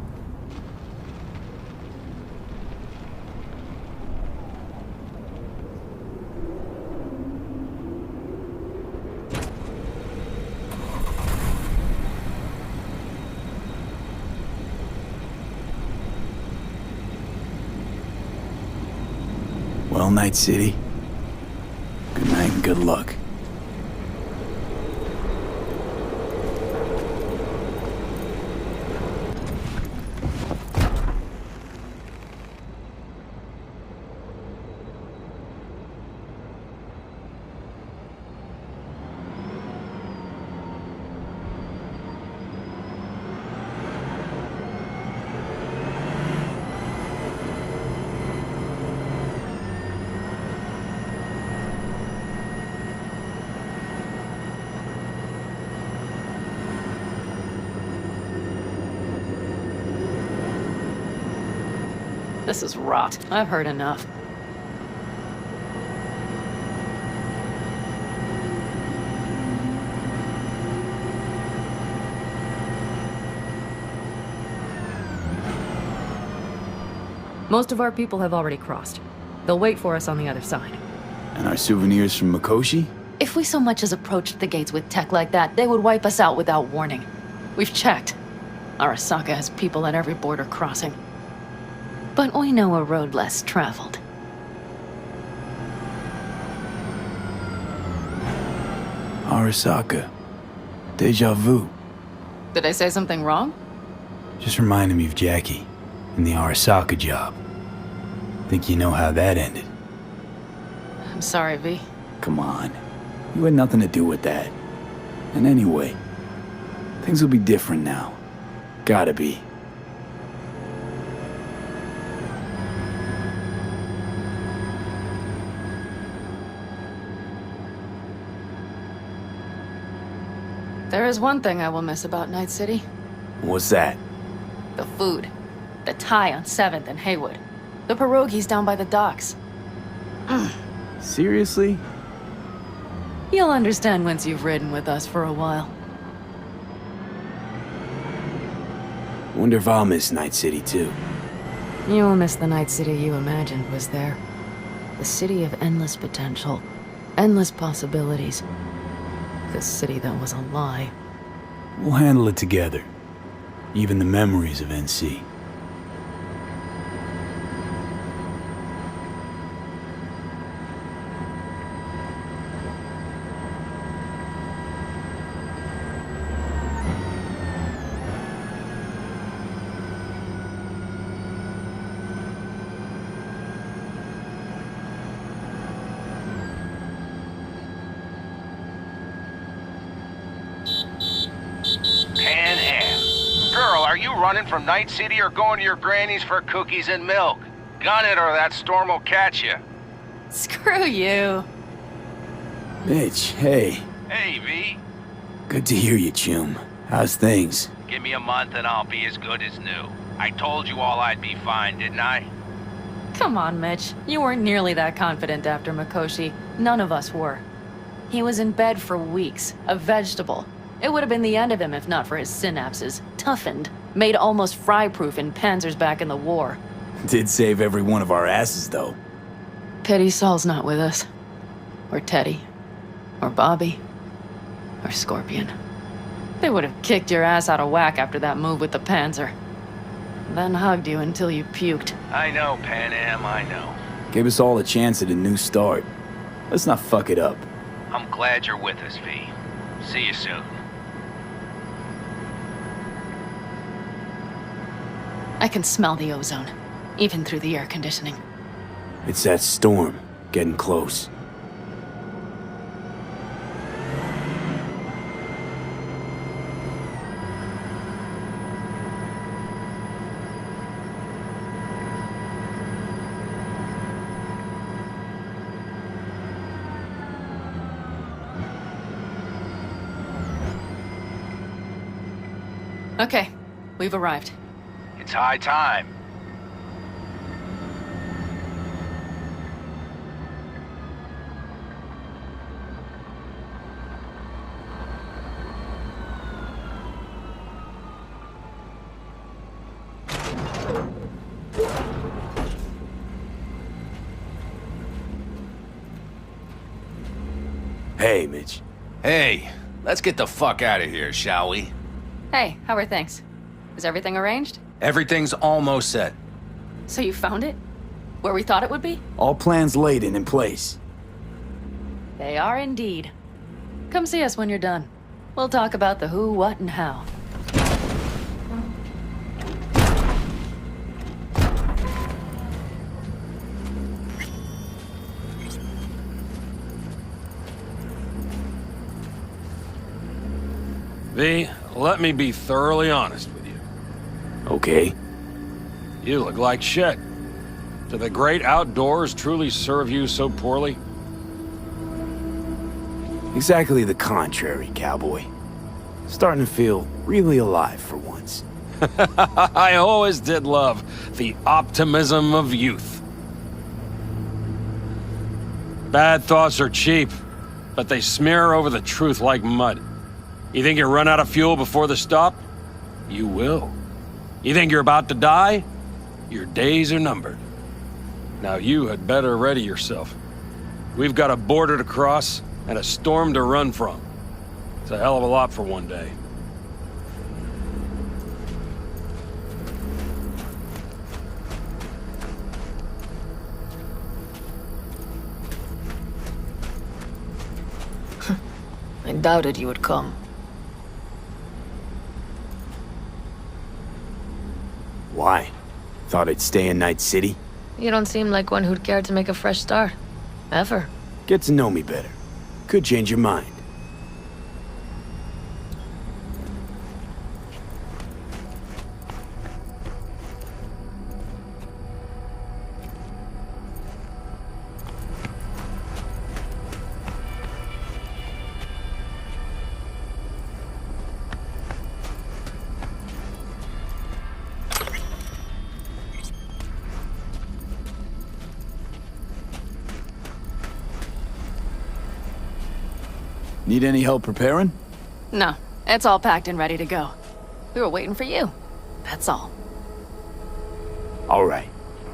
Well, Night City. Good night and good luck. This is rot. I've heard enough. Most of our people have already crossed. They'll wait for us on the other side. And our souvenirs from Mikoshi? If we so much as approached the gates with tech like that, they would wipe us out without warning. We've checked. Arasaka has people at every border crossing. But we know a road less traveled. Arasaka. Deja vu. Did I say something wrong? Just reminded me of Jackie and the Arasaka job. Think you know how that ended? I'm sorry, V. Come on. You had nothing to do with that. And anyway, things will be different now. Gotta be. There is one thing I will miss about Night City. What's that? The food. The Thai on 7th and Haywood. The pierogies down by the docks. Seriously? You'll understand once you've ridden with us for a while. Wonder if I'll miss Night City too. You will miss the Night City you imagined was there. The city of endless potential. Endless possibilities. The city that was a lie. We'll handle it together. Even the memories of NC. Running from Night City or going to your granny's for cookies and milk? Gun it or that storm will catch you. Screw you. Mitch, hey. Hey, V. Good to hear you, chum. How's things? Give me a month and I'll be as good as new. I told you all I'd be fine, didn't I? Come on, Mitch. You weren't nearly that confident after Mikoshi. None of us were. He was in bed for weeks, a vegetable. It would have been the end of him if not for his synapses. Toughened. Made almost fry-proof in panzers back in the war. Did save every one of our asses, though. Pity Saul's not with us. Or Teddy. Or Bobby. Or Scorpion. They would have kicked your ass out of whack after that move with the panzer. Then hugged you until you puked. I know, Pan Am, I know. Gave us all a chance at a new start. Let's not fuck it up. I'm glad you're with us, V. See you soon. I can smell the ozone, even through the air conditioning. It's that storm, getting close. Okay, we've arrived. It's high time. Hey, Mitch. Hey, let's get the fuck out of here, shall we? Hey, how are things? Is everything arranged? Everything's almost set. So you found it? Where we thought it would be? All plans laid and in place. They are indeed. Come see us when you're done. We'll talk about the who, what, and how. V, let me be thoroughly honest with you. Okay. You look like shit. Do the great outdoors truly serve you so poorly? Exactly the contrary, cowboy. Starting to feel really alive for once. I always did love the optimism of youth. Bad thoughts are cheap, but they smear over the truth like mud. You think you run out of fuel before the stop? You will. You think you're about to die? Your days are numbered. Now you had better ready yourself. We've got a border to cross and a storm to run from. It's a hell of a lot for one day. I doubted you would come. Why? Thought I'd stay in Night City? You don't seem like one who'd care to make a fresh start. Ever. Get to know me better. Could change your mind. Need any help preparing? No, it's all packed and ready to go. We were waiting for you. That's all. All right.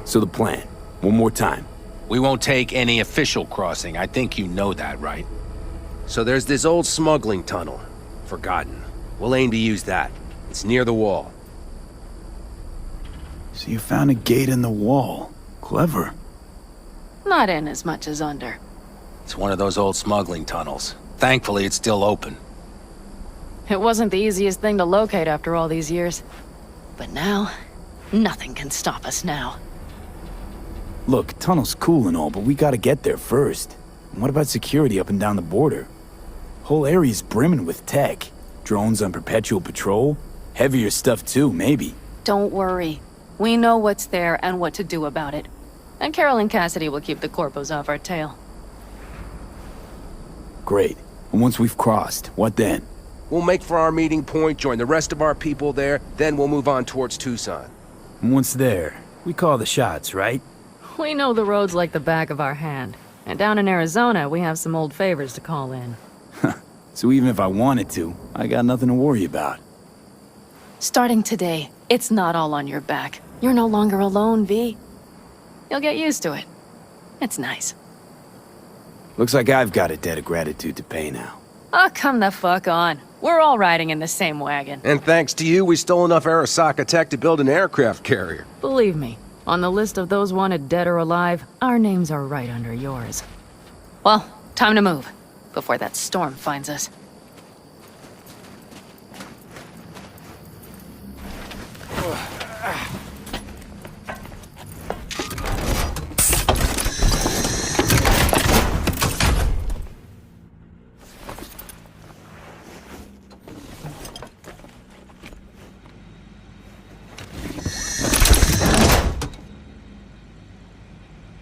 So the plan. One more time. We won't take any official crossing. I think you know that, right? So there's this old smuggling tunnel. Forgotten. We'll aim to use that. It's near the wall. So you found a gate in the wall. Clever. Not in as much as under. It's one of those old smuggling tunnels. Thankfully, it's still open. It wasn't the easiest thing to locate after all these years. But now, nothing can stop us now. Look, tunnel's cool and all, but we gotta get there first. And what about security up and down the border? Whole area's brimming with tech. Drones on perpetual patrol. Heavier stuff too, maybe. Don't worry. We know what's there and what to do about it. And Carol and Cassidy will keep the corpos off our tail. Great. And once we've crossed, what then? We'll make for our meeting point, join the rest of our people there, then we'll move on towards Tucson. And once there, we call the shots, right? We know the roads like the back of our hand. And down in Arizona, we have some old favors to call in. So even if I wanted to, I got nothing to worry about. Starting today, it's not all on your back. You're no longer alone, V. You'll get used to it. It's nice. Looks like I've got a debt of gratitude to pay now. Oh, come the fuck on. We're all riding in the same wagon. And thanks to you, we stole enough Arasaka tech to build an aircraft carrier. Believe me, on the list of those wanted dead or alive, our names are right under yours. Well, time to move, before that storm finds us.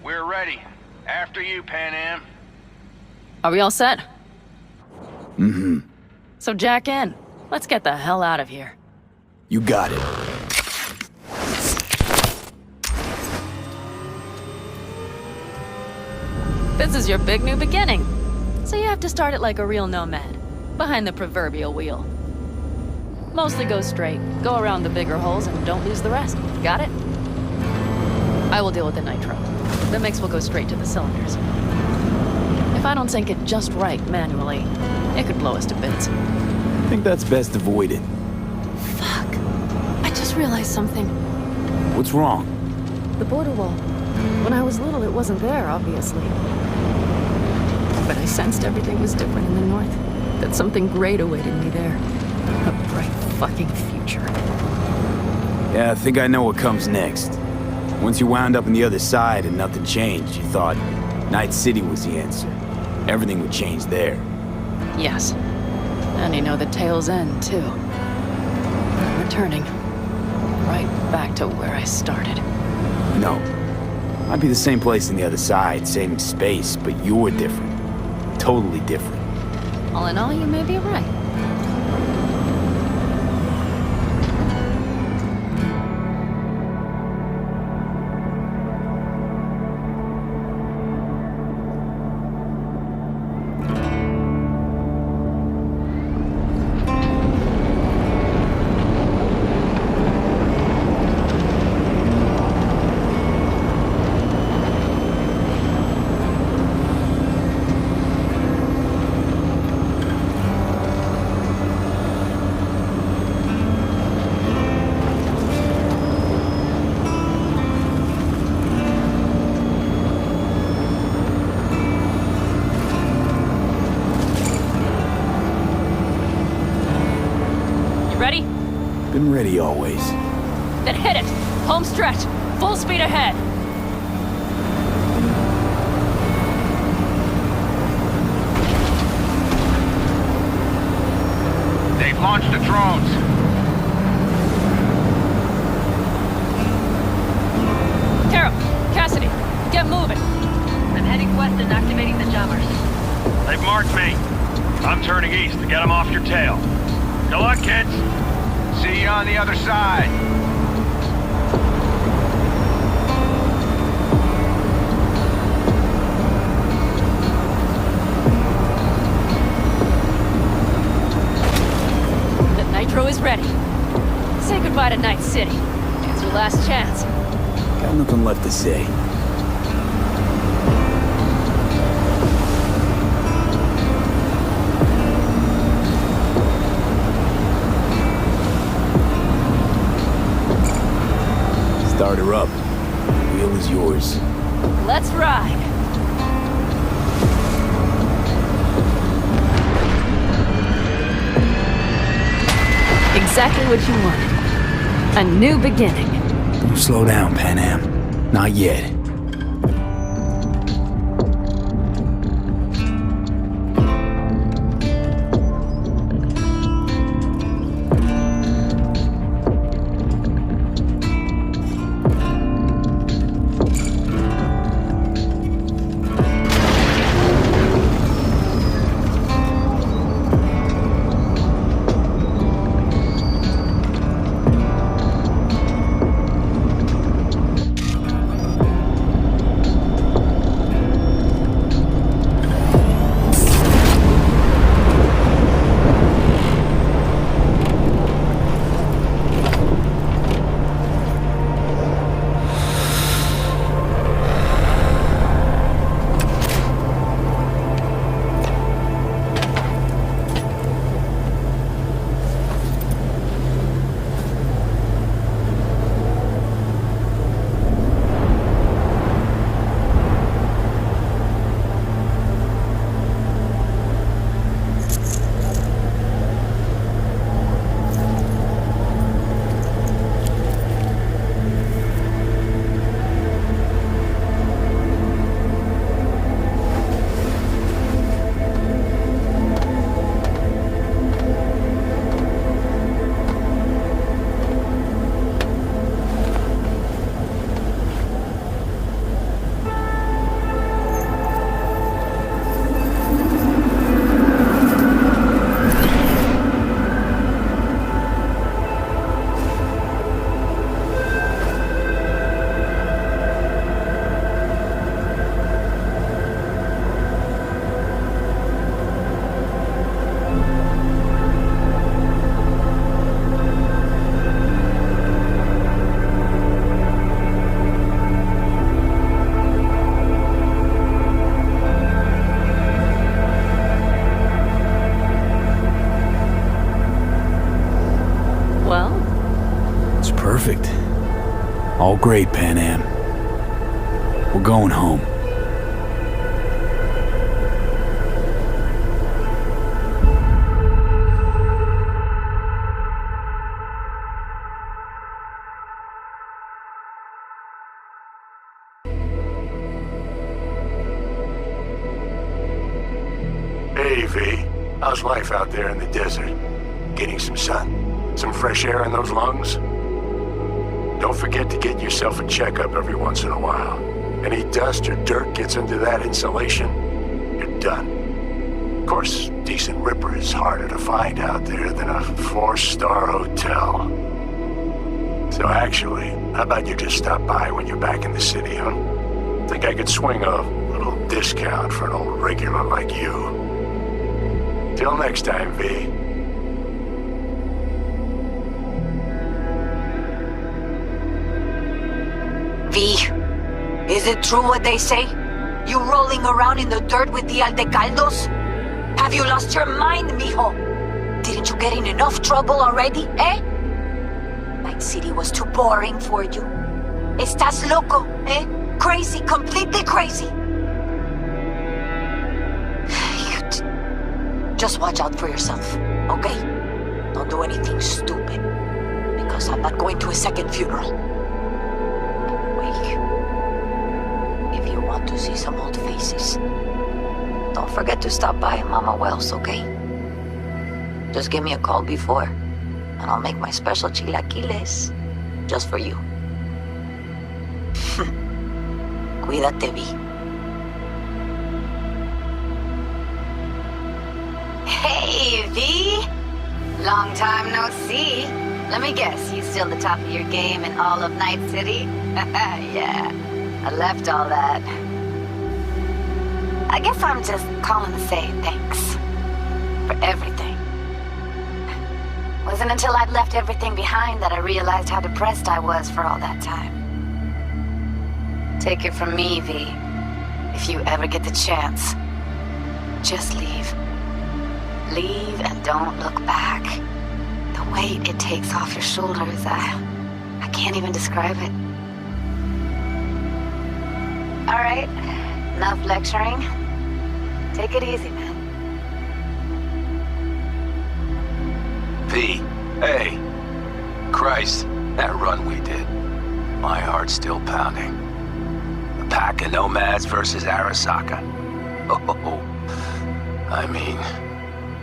We're ready. After you, Pan Am. Are we all set? Mm-hmm. So jack in. Let's get the hell out of here. You got it. This is your big new beginning. So you have to start it like a real nomad, behind the proverbial wheel. Mostly go straight, go around the bigger holes, and don't lose the rest. Got it? I will deal with the nitro. The mix will go straight to the cylinders. If I don't sync it just right manually, it could blow us to bits. I think that's best avoided. Fuck. I just realized something. What's wrong? The border wall. When I was little, it wasn't there, obviously. But I sensed everything was different in the north. That something great awaited me there. A bright fucking future. Yeah, I think I know what comes next. Once you wound up on the other side and nothing changed, you thought Night City was the answer. Everything would change there. Yes. And you know the tale's end, too. I'm returning. Right back to where I started. No. Might be the same place on the other side, same space, but you're different. Totally different. All in all, you may be right. Ready? Been ready always. Then hit it! Home stretch! Full speed ahead! They've launched the drones. Carol! Cassidy! Get moving! I'm heading west and activating the jammers. They've marked me. I'm turning east to get them off your tail. Good luck, kids. See you on the other side. ready. Say goodbye to Night City. It's your last chance. Got nothing left to say. Start her up. Wheel is yours. Let's ride. Exactly what you wanted. A new beginning. Don't slow down, Pan Am. Not yet. Perfect. All great, Pan Am. We're going home. Hey, V. How's life out there in the desert? Getting some sun? Some fresh air in those lungs? Don't forget to get yourself a checkup every once in a while. Any dust or dirt gets into that insulation, you're done. Of course, decent ripper is harder to find out there than a 4-star hotel. So actually, how about you just stop by when you're back in the city, huh? Think I could swing a little discount for an old regular like you. Till next time, V. V, is it true what they say? You rolling around in the dirt with the Aldecaldos? Have you lost your mind, mijo? Didn't you get in enough trouble already, eh? Night City was too boring for you. Estás loco, eh? Crazy, completely crazy. Just watch out for yourself, okay? Don't do anything stupid, because I'm not going to a second funeral. If you want to see some old faces, don't forget to stop by Mama Wells, okay? Just give me a call before, and I'll make my special chilaquiles just for you. Cuídate, V. Hey, V! Long time no see. Let me guess, you still the top of your game in all of Night City? Yeah, I left all that. I guess I'm just calling to say thanks. For everything. Wasn't until I'd left everything behind that I realized how depressed I was for all that time. Take it from me, V. If you ever get the chance, just leave. Leave and don't look back. The weight it takes off your shoulders, I can't even describe it. All right, enough lecturing. Take it easy, man. V, hey. Christ, that run we did. My heart's still pounding. A pack of nomads versus Arasaka. Oh, I mean,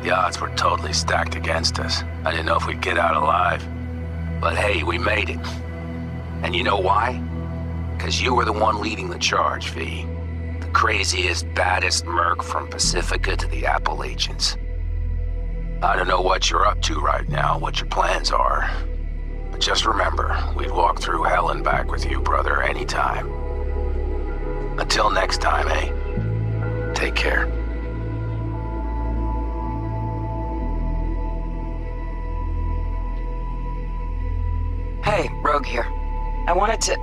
the odds were totally stacked against us. I didn't know if we'd get out alive. But hey, we made it. And you know why? Because you were the one leading the charge, V. The craziest, baddest merc from Pacifica to the Appalachians. I don't know what you're up to right now, what your plans are. But just remember, we'd walk through hell and back with you, brother, anytime. Until next time, eh? Take care. Hey, Rogue here. I wanted to...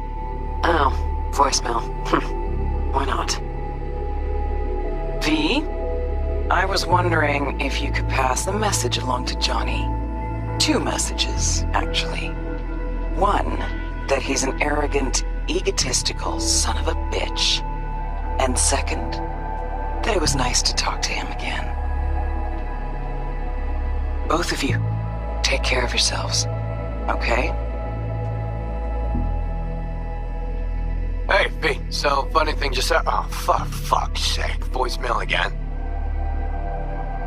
Oh, voicemail. Why not? V? I was wondering if you could pass the message along to Johnny. 2 messages, actually. One, that he's an arrogant, egotistical son of a bitch. And second, that it was nice to talk to him again. Both of you, take care of yourselves, okay? Hey, V, so funny thing just said. Oh, fuck's sake, voicemail again.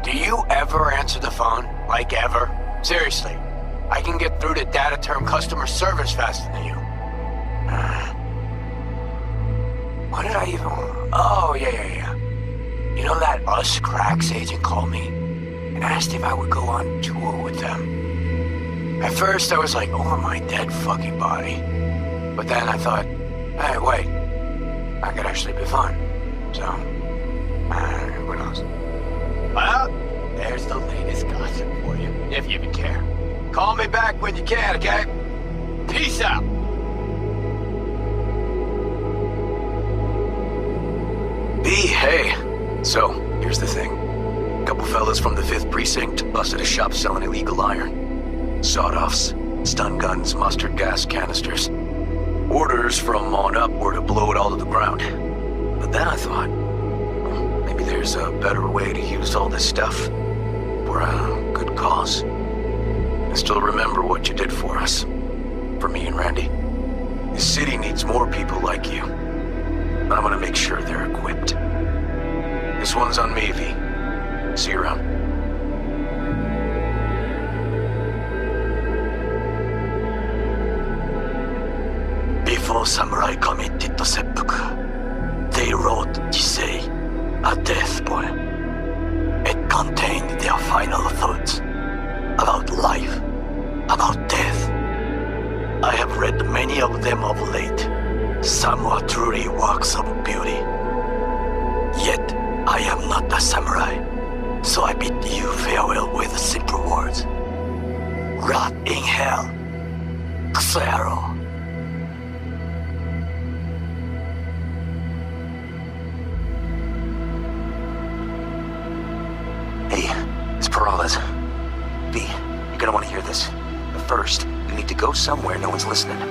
Do you ever answer the phone? Like ever? Seriously, I can get through to data term customer service faster than you. What did I even... Oh, yeah. You know that Us Cracks agent called me and asked if I would go on tour with them. At first, I was like, over my dead fucking body. But then I thought, hey, wait, that could actually be fun. So, who knows? Well, there's the latest gossip for you, if you even care. Call me back when you can, okay? Peace out. B, hey. So, here's the thing. A couple fellas from the 5th Precinct busted a shop selling illegal iron. Sawed-offs, stun guns, mustard gas canisters. Orders from on up were to blow it all to the ground. But then I thought, maybe there's a better way to use all this stuff for a good cause. I still remember what you did for us. For me and Randy. The city needs more people like you. I'm gonna make sure they're equipped. This one's on me, V. See you around. Before samurai committed to seppuku, they wrote Jisei, a death poem. It contained their final thoughts about life, about death. I have read many of them of late. Some are truly works of beauty. Yet, I am not a samurai, so I bid you farewell with simple words. Rot in hell, Xero. Hey, it's Peralez. V, you're gonna want to hear this. But first, you need to go somewhere no one's listening.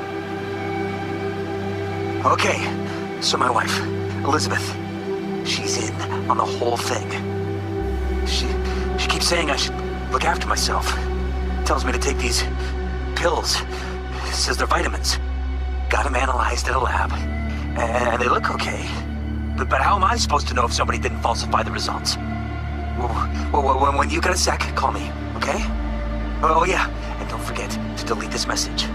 Okay, so my wife, Elizabeth, she's in on the whole thing. She keeps saying I should look after myself. Tells me to take these pills. Says they're vitamins. Got them analyzed at a lab. And they look okay. But how am I supposed to know if somebody didn't falsify the results? Well, when you got a sec, call me, okay? Oh yeah, and don't forget to delete this message.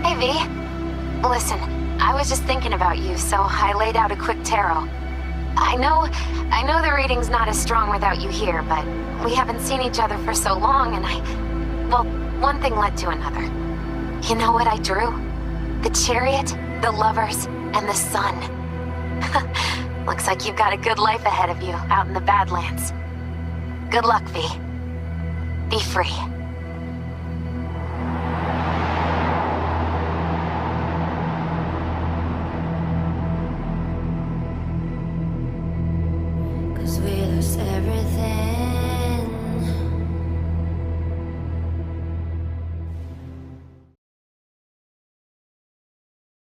Hey, V. Listen, I was just thinking about you, so I laid out a quick tarot. I know the reading's not as strong without you here, but we haven't seen each other for so long, and well, one thing led to another. You know what I drew? The chariot, the lovers, and the sun. Looks like you've got a good life ahead of you out in the Badlands. Good luck, V. Be free.